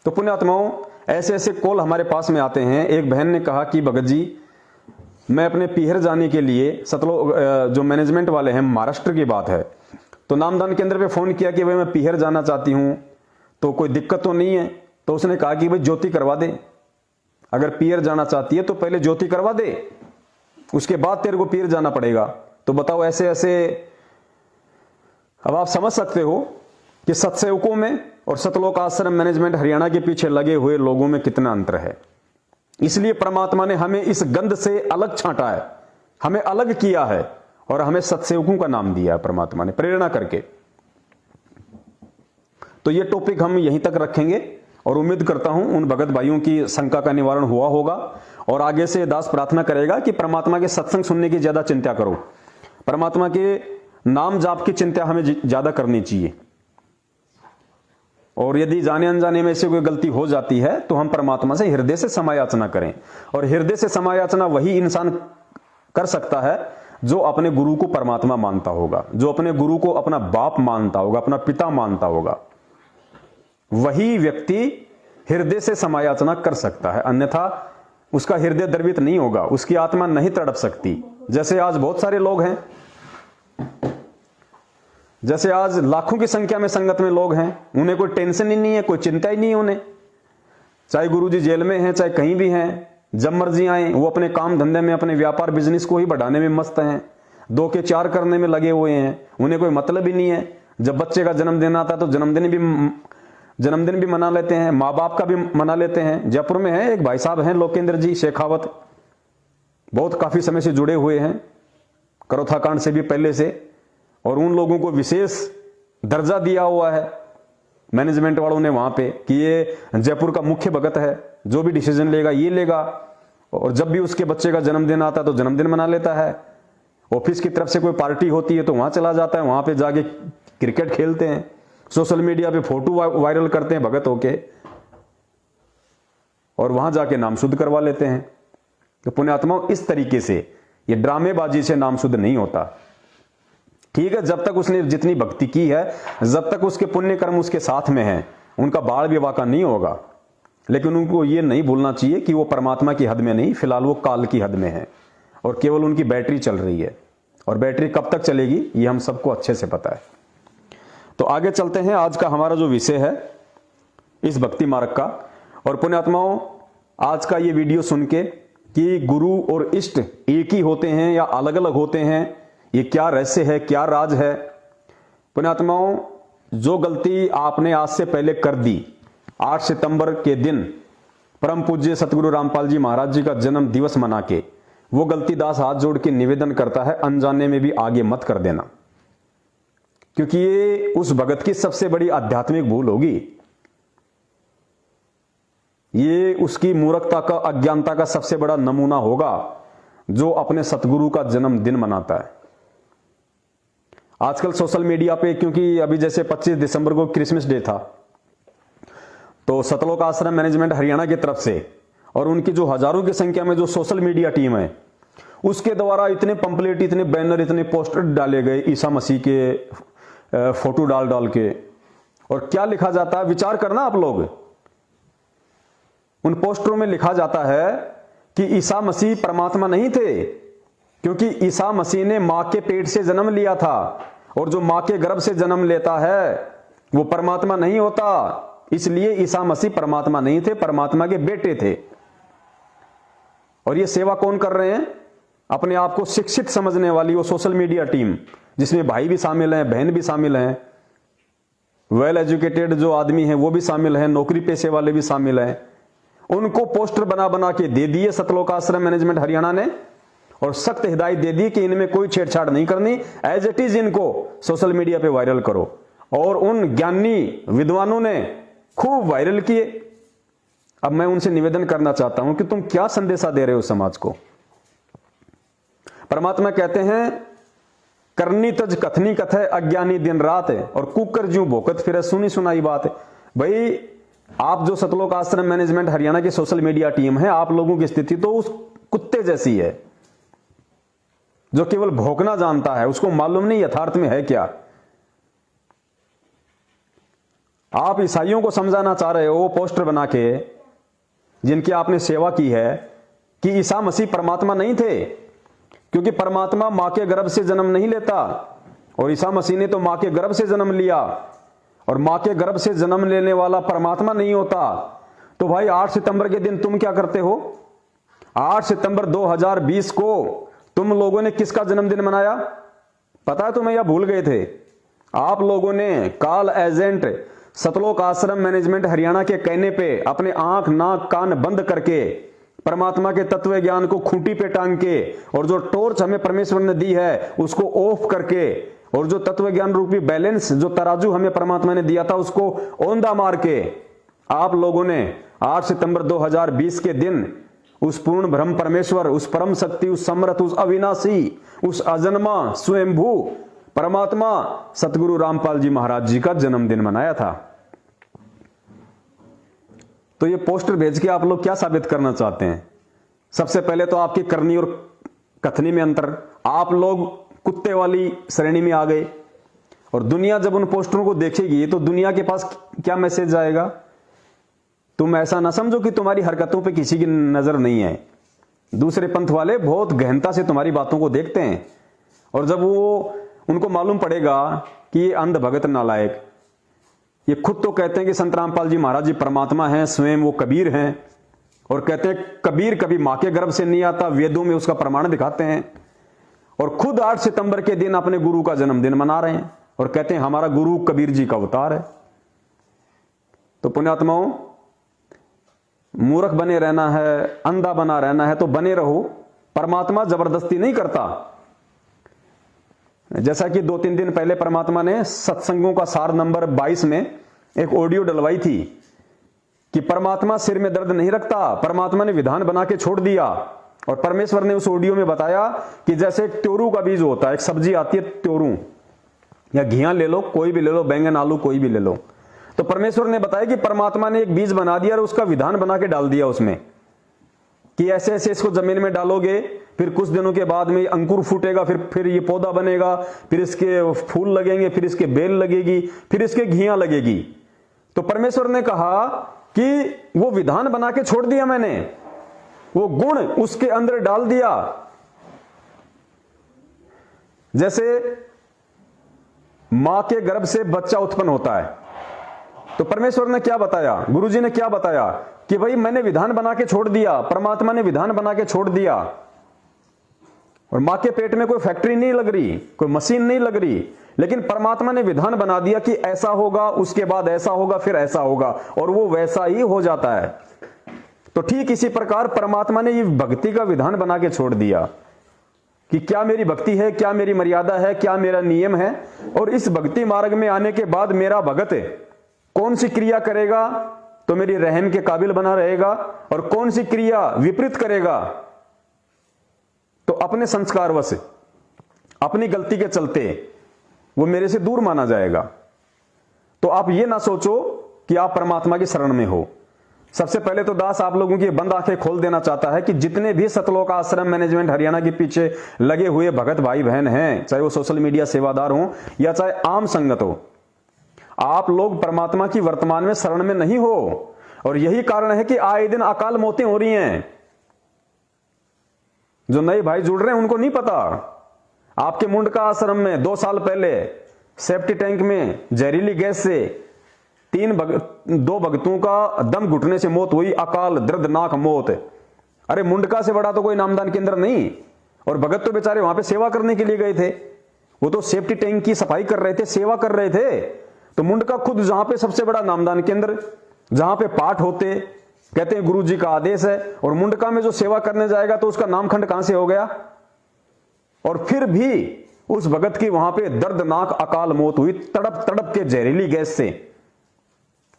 तो पुण्यात्माओं, ऐसे ऐसे कॉल हमारे पास में आते हैं। एक बहन ने कहा कि भगत जी मैं अपने पीहर जाने के लिए सतलोक जो मैनेजमेंट वाले हैं, महाराष्ट्र की बात है, तो नामदान केंद्र पे फोन किया कि भाई मैं पीहर जाना चाहती हूं, तो कोई दिक्कत तो नहीं है। तो उसने कहा कि भाई ज्योति करवा दे, अगर पीहर जाना चाहती है तो पहले ज्योति करवा दे, उसके बाद तेरे को पीहर जाना पड़ेगा। तो बताओ ऐसे ऐसे, अब आप समझ सकते हो कि सत्सेवकों में और सतलोक आश्रम मैनेजमेंट हरियाणा के पीछे लगे हुए लोगों में कितना अंतर है। इसलिए परमात्मा ने हमें इस गंध से अलग छांटा है, हमें अलग किया है और हमें सत्सेवकों का नाम दिया है परमात्मा ने प्रेरणा करके। तो ये टॉपिक हम यहीं तक रखेंगे और उम्मीद करता हूं उन भगत भाइयों की शंका का निवारण हुआ होगा। और आगे से दास प्रार्थना करेगा कि परमात्मा के सत्संग सुनने की ज्यादा चिंता करो, परमात्मा के नाम जाप की चिंता हमें ज्यादा करनी चाहिए। और यदि जाने अनजाने में से कोई गलती हो जाती है तो हम परमात्मा से हृदय से समायाचना करें। और हृदय से समायाचना वही इंसान कर सकता है जो अपने गुरु को परमात्मा मानता होगा, जो अपने गुरु को अपना बाप मानता होगा, अपना पिता मानता होगा, वही व्यक्ति हृदय से समायाचना कर सकता है। अन्यथा उसका हृदय द्रवित नहीं होगा, उसकी आत्मा नहीं तड़प सकती। जैसे आज बहुत सारे लोग हैं, जैसे आज लाखों की संख्या में संगत में लोग हैं, उन्हें कोई टेंशन ही नहीं है, कोई चिंता ही नहीं है उन्हें, चाहे गुरुजी जेल में हैं, चाहे कहीं भी हैं, जब मर्जी आए वो अपने काम धंधे में, अपने व्यापार बिजनेस को ही बढ़ाने में मस्त हैं, 2 के 4 करने में लगे हुए हैं, उन्हें कोई मतलब ही नहीं है। जब बच्चे का जन्मदिन आता है तो जन्मदिन भी मना लेते हैं, माँ बाप का भी मना लेते हैं। जयपुर में है एक भाई साहब हैं लोकेंद्र जी शेखावत, बहुत काफी समय से जुड़े हुए हैं, करोथा कांड से भी पहले से, और उन लोगों को विशेष दर्जा दिया हुआ है मैनेजमेंट वालों ने वहां पे कि ये जयपुर का मुख्य भगत है, जो भी डिसीजन लेगा ये लेगा। और जब भी उसके बच्चे का जन्मदिन आता है तो जन्मदिन मना लेता है। ऑफिस की तरफ से कोई पार्टी होती है तो वहां चला जाता है, वहां पे जाके क्रिकेट खेलते हैं, सोशल मीडिया पे फोटो वायरल करते हैं भगत होके, और वहां जाके नाम शुद्ध करवा लेते हैं। तो पुण्यात्माओं, इस तरीके से ये ड्रामेबाजी से नाम शुद्ध नहीं होता। ठीक है, जब तक उसने जितनी भक्ति की है, जब तक उसके पुण्य कर्म उसके साथ में हैं, उनका बाल विवाह का नहीं होगा। लेकिन उनको ये नहीं भूलना चाहिए कि वो परमात्मा की हद में नहीं, फिलहाल वो काल की हद में है और केवल उनकी बैटरी चल रही है। और बैटरी कब तक चलेगी ये हम सबको अच्छे से पता है। तो आगे चलते हैं। आज का हमारा जो विषय है इस भक्ति मार्ग का, और पुण्यात्माओं आज का ये वीडियो सुन के कि गुरु और इष्ट एक ही होते हैं या अलग अलग होते हैं, ये क्या रहस्य है, क्या राज है। पुण्यात्माओं, जो गलती आपने आज से पहले कर दी, 8 सितंबर के दिन परम पूज्य सतगुरु रामपाल जी महाराज जी का जन्म दिवस मना के, वो गलती दास हाथ जोड़ के निवेदन करता है अनजाने में भी आगे मत कर देना, क्योंकि ये उस भगत की सबसे बड़ी आध्यात्मिक भूल होगी। ये उसकी मूर्खता का, अज्ञानता का सबसे बड़ा नमूना होगा जो अपने सतगुरु का जन्मदिन मनाता है। आजकल सोशल मीडिया पे, क्योंकि अभी जैसे 25 दिसंबर को क्रिसमस डे था, तो सतलोक आश्रम मैनेजमेंट हरियाणा की तरफ से और उनकी जो हजारों की संख्या में जो सोशल मीडिया टीम है, उसके द्वारा इतने पंपलेट, इतने बैनर, इतने पोस्टर डाले गए ईसा मसीह के फोटो डाल डाल के। और क्या लिखा जाता है, विचार करना आप लोग, उन पोस्टरों में लिखा जाता है कि ईसा मसीह परमात्मा नहीं थे, क्योंकि ईसा मसीह ने मां के पेट से जन्म लिया था, और जो मां के गर्भ से जन्म लेता है वो परमात्मा नहीं होता। इसलिए ईसा मसीह परमात्मा नहीं थे, परमात्मा के बेटे थे। और ये सेवा कौन कर रहे हैं? अपने आप को शिक्षित समझने वाली वो सोशल मीडिया टीम, जिसमें भाई भी शामिल हैं, बहन भी शामिल हैं, वेल एजुकेटेड जो आदमी हैं वो भी शामिल हैं, नौकरी पेशे वाले भी शामिल हैं। उनको पोस्टर बना बना के दे दिए सतलोक आश्रम मैनेजमेंट हरियाणा ने, और सख्त हिदायत दे दी कि इनमें कोई छेड़छाड़ नहीं करनी, एज इट इज इनको सोशल मीडिया पे वायरल करो। और उन ज्ञानी विद्वानों ने खूब वायरल किए। अब मैं उनसे निवेदन करना चाहता हूं कि तुम क्या संदेशा दे रहे हो समाज को। परमात्मा कहते हैं, करनी तज कथनी कथे अज्ञानी दिन रात है, और कुकर ज्यों भोकत फिर सुनी सुनाई बात है। भाई आप जो सतलोक आश्रम मैनेजमेंट हरियाणा की सोशल मीडिया टीम है, आप लोगों की स्थिति तो उस कुत्ते जैसी है जो केवल भौंकना जानता है, उसको मालूम नहीं यथार्थ में है क्या। आप ईसाइयों को समझाना चाह रहे हो पोस्टर बना के, जिनकी आपने सेवा की है, कि ईसा मसीह परमात्मा नहीं थे, क्योंकि परमात्मा मां के गर्भ से जन्म नहीं लेता और ईसा मसीह ने तो मां के गर्भ से जन्म लिया, और मां के गर्भ से जन्म लेने वाला परमात्मा नहीं होता। तो भाई 8 सितंबर के दिन तुम क्या करते हो? 8 सितंबर 2020 को तुम लोगों ने किसका जन्मदिन मनाया? पता है तुम्हें या भूल गए थे? आप लोगों ने काल एजेंट सतलोक आश्रम मैनेजमेंट हरियाणा के कहने पे अपने आंख नाक कान बंद करके परमात्मा के तत्व ज्ञान को खूंटी पे टांग के, और जो टॉर्च हमें परमेश्वर ने दी है उसको ऑफ करके, और जो तत्व ज्ञान रूपी बैलेंस जो तराजू हमें परमात्मा ने दिया था उसको औंधा मार के आप लोगों ने 8 सितंबर 2020 के दिन उस पूर्ण ब्रह्म परमेश्वर, उस परम शक्ति, उस समर्थ, उस अविनाशी, उस अजन्मा स्वयंभू परमात्मा सतगुरु रामपाल जी महाराज जी का जन्मदिन मनाया था। तो ये पोस्टर भेज के आप लोग क्या साबित करना चाहते हैं? सबसे पहले तो आपकी करनी और कथनी में अंतर, आप लोग कुत्ते वाली श्रेणी में आ गए, और दुनिया जब उन पोस्टरों को देखेगी तो दुनिया के पास क्या मैसेज जाएगा? तुम ऐसा ना समझो कि तुम्हारी हरकतों पे किसी की नजर नहीं है। दूसरे पंथ वाले बहुत गहनता से तुम्हारी बातों को देखते हैं, और जब वो उनको मालूम पड़ेगा कि ये अंध भगत नालायक, ये खुद तो कहते हैं कि संत रामपाल जी महाराज जी परमात्मा हैं, स्वयं वो कबीर हैं, और कहते हैं कबीर कभी मां के गर्भ से नहीं आता, वेदों में उसका प्रमाण दिखाते हैं, और खुद 8 सितंबर के दिन अपने गुरु का जन्मदिन मना रहे हैं और कहते हैं हमारा गुरु कबीर जी का अवतार है। तो पुण्यात्माओं, मूर्ख बने रहना है, अंधा बना रहना है तो बने रहो, परमात्मा जबरदस्ती नहीं करता। जैसा कि 2-3 दिन पहले परमात्मा ने सत्संगों का सार नंबर 22 में एक ऑडियो डलवाई थी कि परमात्मा सिर में दर्द नहीं रखता, परमात्मा ने विधान बना के छोड़ दिया। और परमेश्वर ने उस ऑडियो में बताया कि जैसे एक त्योरू का बीज होता है, एक सब्जी आती है त्योरू, या घिया ले लो, कोई भी ले लो, बैंगन आलू कोई भी ले लो, तो परमेश्वर ने बताया कि परमात्मा ने एक बीज बना दिया और उसका विधान बना के डाल दिया उसमें कि ऐसे ऐसे इसको जमीन में डालोगे, फिर कुछ दिनों के बाद में अंकुर फूटेगा, फिर ये पौधा बनेगा, फिर इसके फूल लगेंगे, फिर इसके बेल लगेगी, फिर इसके घियां लगेगी। तो परमेश्वर ने कहा कि वो विधान बना के छोड़ दिया मैंने, वो गुण उसके अंदर डाल दिया। जैसे मां के गर्भ से बच्चा उत्पन्न होता है, तो परमेश्वर ने क्या बताया, गुरुजी ने क्या बताया कि भाई मैंने विधान बना के छोड़ दिया, परमात्मा ने विधान बना के छोड़ दिया, और मां के पेट में कोई फैक्ट्री नहीं लग रही, कोई मशीन नहीं लग रही, लेकिन परमात्मा ने विधान बना दिया कि ऐसा होगा, उसके बाद ऐसा होगा, फिर ऐसा होगा, और वो वैसा ही हो जाता है। तो ठीक इसी प्रकार परमात्मा ने ये भक्ति का विधान बना के छोड़ दिया कि क्या मेरी भक्ति है, क्या मेरी मर्यादा है, क्या मेरा नियम है, और इस भक्ति मार्ग में आने के बाद मेरा भगत कौन सी क्रिया करेगा तो मेरी रहम के काबिल बना रहेगा, और कौन सी क्रिया विपरीत करेगा तो अपने संस्कारवश, अपनी गलती के चलते वो मेरे से दूर माना जाएगा। तो आप ये ना सोचो कि आप परमात्मा की शरण में हो। सबसे पहले तो दास आप लोगों की बंद आंखें खोल देना चाहता है कि जितने भी सतलोक आश्रम मैनेजमेंट हरियाणा के पीछे लगे हुए भगत भाई बहन हैं, चाहे वो सोशल मीडिया सेवादार हो या चाहे आम संगत हो, आप लोग परमात्मा की वर्तमान में शरण में नहीं हो, और यही कारण है कि आए दिन अकाल मौतें हो रही हैं। जो नए भाई जुड़ रहे हैं उनको नहीं पता, आपके मुंडका आश्रम में 2 साल पहले सेफ्टी टैंक में जहरीली गैस से 2 भक्तों का दम घुटने से मौत हुई, अकाल दर्दनाक मौत। अरे मुंडका से बड़ा तो कोई नामदान केंद्र नहीं, और भगत तो बेचारे वहां पे सेवा करने के लिए गए थे, वो तो सेफ्टी टैंक की सफाई कर रहे थे, सेवा कर रहे थे। तो मुंडका खुद जहां पे सबसे बड़ा नामदान केंद्र, जहां पे पाठ होते, कहते हैं गुरु जी का आदेश है, और मुंडका में जो सेवा करने जाएगा तो उसका नामखंड कहां से हो गया, और फिर भी उस भगत की वहां पे दर्दनाक अकाल मौत हुई, तड़प तड़प के जहरीली गैस से।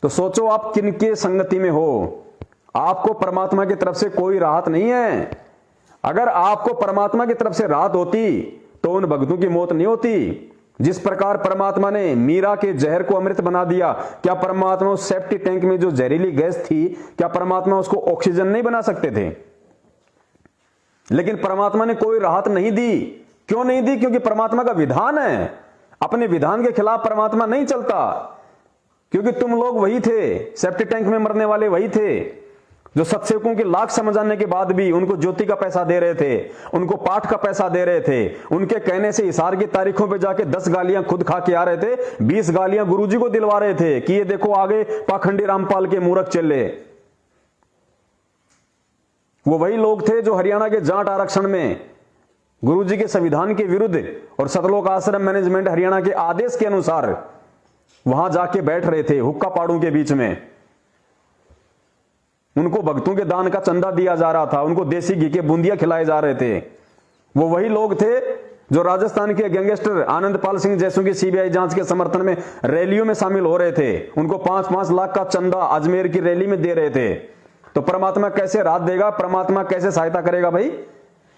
तो सोचो आप किनके संगति में हो। आपको परमात्मा की तरफ से कोई राहत नहीं है। अगर आपको परमात्मा की तरफ से राहत होती तो उन भक्तों की मौत नहीं होती। जिस प्रकार परमात्मा ने मीरा के जहर को अमृत बना दिया, क्या परमात्मा उस सेफ्टी टैंक में जो जहरीली गैस थी, क्या परमात्मा उसको ऑक्सीजन नहीं बना सकते थे? लेकिन परमात्मा ने कोई राहत नहीं दी। क्यों नहीं दी? क्योंकि परमात्मा का विधान है। अपने विधान के खिलाफ परमात्मा नहीं चलता, क्योंकि तुम लोग वही थे, सेफ्टी टैंक में मरने वाले वही थे। जो सत्सेवकों की लाख समझाने के बाद भी उनको ज्योति का पैसा दे रहे थे, उनको पाठ का पैसा दे रहे थे, उनके कहने से हिसार की तारीखों पे जाके 10 गालियां खुद खा के आ रहे थे, 20 गालियां गुरुजी को दिलवा रहे थे कि ये देखो आगे पाखंडी रामपाल के मूर्ख चले। वो वही लोग थे जो हरियाणा के जाट आरक्षण में गुरुजी के संविधान के विरुद्ध और सतलोक आश्रम मैनेजमेंट हरियाणा के आदेश के अनुसार वहां जाके बैठ रहे थे हुक्का पाड़ों के बीच में। उनको भक्तों के दान का चंदा दिया जा रहा था, उनको देसी घी के बूंदियां खिलाए जा रहे थे। वो वही लोग थे जो राजस्थान के गैंगस्टर आनंदपाल सिंह जैसों की सीबीआई जांच के समर्थन में रैलियों में शामिल हो रहे थे, उनको 5-5 लाख का चंदा अजमेर की रैली में दे रहे थे। तो परमात्मा कैसे राहत देगा, परमात्मा कैसे सहायता करेगा भाई?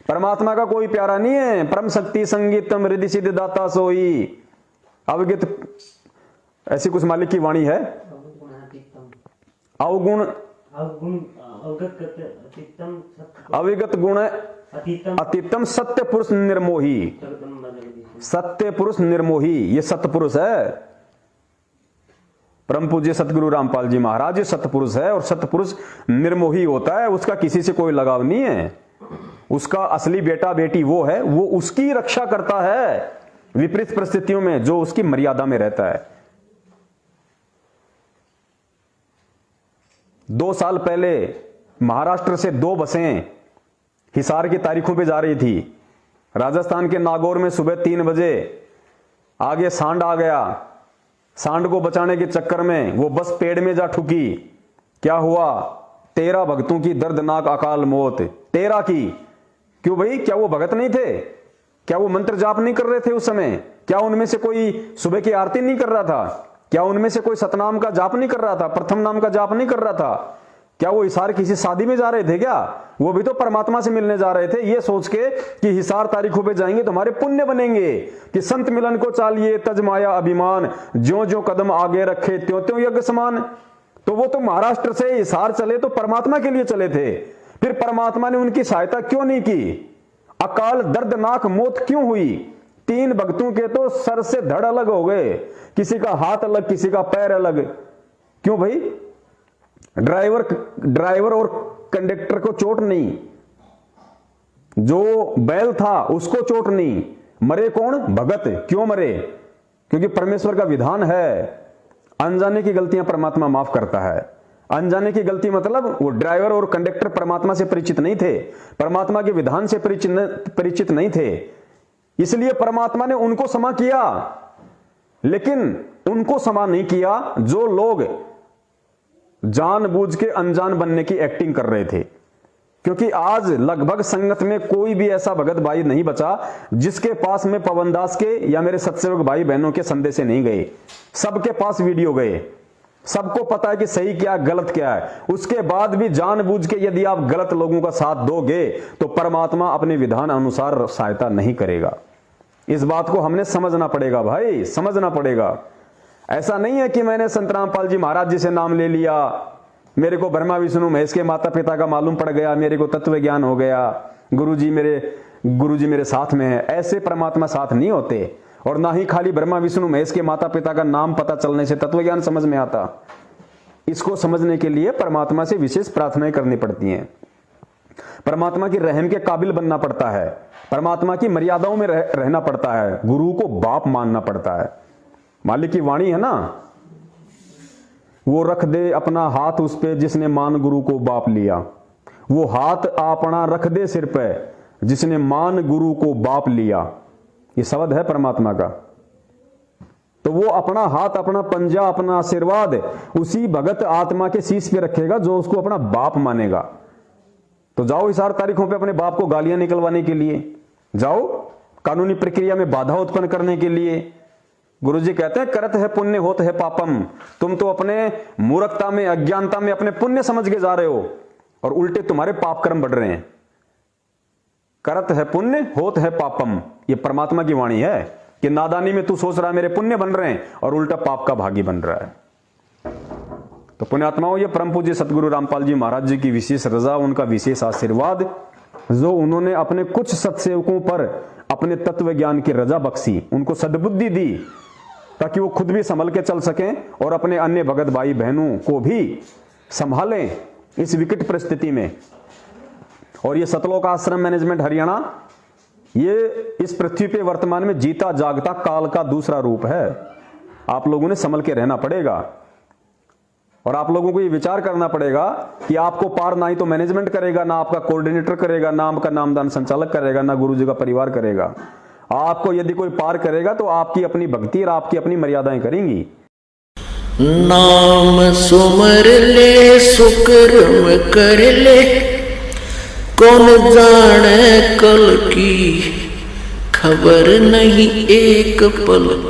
परमात्मा का कोई प्यारा नहीं है। परम शक्ति संगीतम रिद्धि सिद्धि दाता सोई अवगत, ऐसी कुछ मालिक की वाणी है। अवगुण अविगत गुण अतीतम सत्य पुरुष निर्मोही, सत्य पुरुष निर्मोही, ये सतपुरुष है। परम पूज्य सतगुरु रामपाल जी महाराज ये सतपुरुष है, और सतपुरुष निर्मोही होता है, उसका किसी से कोई लगाव नहीं है। उसका असली बेटा बेटी वो है, वो उसकी रक्षा करता है विपरीत परिस्थितियों में, जो उसकी मर्यादा में रहता है। 2 साल पहले महाराष्ट्र से 2 बसें हिसार की तारीखों पे जा रही थी। राजस्थान के नागौर में सुबह 3 बजे आगे सांड आ गया। सांड को बचाने के चक्कर में वो बस पेड़ में जा ठुकी। क्या हुआ? 13 भक्तों की दर्दनाक अकाल मौत। 13 की। क्यों भाई? क्या वो भगत नहीं थे? क्या वो मंत्र जाप नहीं कर रहे थे उस समय? क्या उनमें से कोई सुबह की आरती नहीं कर रहा था? क्या उनमें से कोई सतनाम का जाप नहीं कर रहा था? प्रथम नाम का जाप नहीं कर रहा था? क्या वो हिसार किसी शादी में जा रहे थे क्या? वो भी तो परमात्मा से मिलने जा रहे थे, ये सोच के कि हिसार तारीखों पे जाएंगे तो हमारे पुण्य बनेंगे, कि संत मिलन को चालिए तज माया अभिमान, ज्यों ज्यों कदम आगे रखे त्यों त्यों यज्ञ समान। तो वो तो महाराष्ट्र से हिसार चले तो परमात्मा के लिए चले थे, फिर परमात्मा ने उनकी सहायता क्यों नहीं की? अकाल दर्दनाक मौत क्यों हुई? 3 भक्तों के तो सर से धड़ अलग हो गए, किसी का हाथ अलग, किसी का पैर अलग। क्यों भाई? ड्राइवर और कंडक्टर को चोट नहीं, जो बैल था उसको चोट नहीं। मरे कौन? भगत। क्यों मरे? क्योंकि परमेश्वर का विधान है, अनजाने की गलतियां परमात्मा माफ करता है। अनजाने की गलती मतलब वो ड्राइवर और कंडक्टर परमात्मा से परिचित नहीं थे, परमात्मा के विधान से परिचित नहीं थे, इसलिए परमात्मा ने उनको क्षमा किया। लेकिन उनको क्षमा नहीं किया जो लोग जानबूझ के अनजान बनने की एक्टिंग कर रहे थे। क्योंकि आज लगभग संगत में कोई भी ऐसा भगत भाई नहीं बचा जिसके पास में पवनदास के या मेरे सत्सेवक भाई बहनों के संदेशे नहीं गए। सबके पास वीडियो गए, सबको पता है कि सही क्या गलत क्या है। उसके बाद भी जानबूझ के यदि आप गलत लोगों का साथ दोगे तो परमात्मा अपने विधान अनुसार सहायता नहीं करेगा। इस बात को हमने समझना पड़ेगा भाई, समझना पड़ेगा। ऐसा नहीं है कि मैंने संत रामपाल जी महाराज जी से नाम ले लिया, मेरे को ब्रह्मा विष्णु महेश के माता पिता का मालूम पड़ गया, मेरे को तत्व ज्ञान हो गया, गुरुजी मेरे साथ में है। ऐसे परमात्मा साथ नहीं होते, और ना ही खाली ब्रह्मा विष्णु महेश के माता पिता का नाम पता चलने से तत्व ज्ञान समझ में आता। इसको समझने के लिए परमात्मा से विशेष प्रार्थनाएं करनी पड़ती हैं, परमात्मा की रहम के काबिल बनना पड़ता है, परमात्मा की मर्यादाओं में रहना पड़ता है, गुरु को बाप मानना पड़ता है। मालिक की वाणी है ना, वो रख दे अपना हाथ उस पे जिसने मान गुरु को बाप लिया। वो हाथ अपना रख दे सिर पे जिसने मान गुरु को बाप लिया। ये शब्द है परमात्मा का। तो वो अपना हाथ, अपना पंजा, अपना आशीर्वाद उसी भगत आत्मा के शीश पे रखेगा जो उसको अपना बाप मानेगा। तो जाओ हिसार तारीखों पे अपने बाप को गालियां निकलवाने के लिए, जाओ कानूनी प्रक्रिया में बाधा उत्पन्न करने के लिए। गुरुजी कहते हैं करत है पुण्य होत है पापम। तुम तो अपने मूर्खता में, अज्ञानता में अपने पुण्य समझ के जा रहे हो और उल्टे तुम्हारे पाप कर्म बढ़ रहे हैं। करत है पुण्य होत है पापम, ये परमात्मा की वाणी है कि नादानी में तू सोच रहा है मेरे पुण्य बन रहे हैं और उल्टा पाप का भागी बन रहा है। तो पुण्यात्माओं, ये परम पूज्य सतगुरु रामपाल जी महाराज जी की विशेष रजा, उनका विशेष आशीर्वाद, जो उन्होंने अपने कुछ सत्सेवकों पर अपने तत्व ज्ञान की रजा बख्शी, उनको सद्बुद्धि दी ताकि वो खुद भी संभल के चल सकें और अपने अन्य भगत भाई बहनों को भी संभालें इस विकट परिस्थिति में। और ये सतलोक आश्रम मैनेजमेंट हरियाणा ये इस पृथ्वी पे वर्तमान में जीता जागता काल का दूसरा रूप है। आप लोगों ने संभल के रहना पड़ेगा और आप लोगों को ये विचार करना पड़ेगा कि आपको पार ना ही तो मैनेजमेंट करेगा, ना आपका कोऑर्डिनेटर करेगा, ना आपका नामदान संचालक करेगा, ना गुरु जी का परिवार करेगा। आपको यदि कोई पार करेगा तो आपकी अपनी भक्ति और आपकी अपनी मर्यादाएं करेंगी। नाम सुमर ले सुकर्म कर ले, कौन जाने कल की खबर नहीं एक पल की।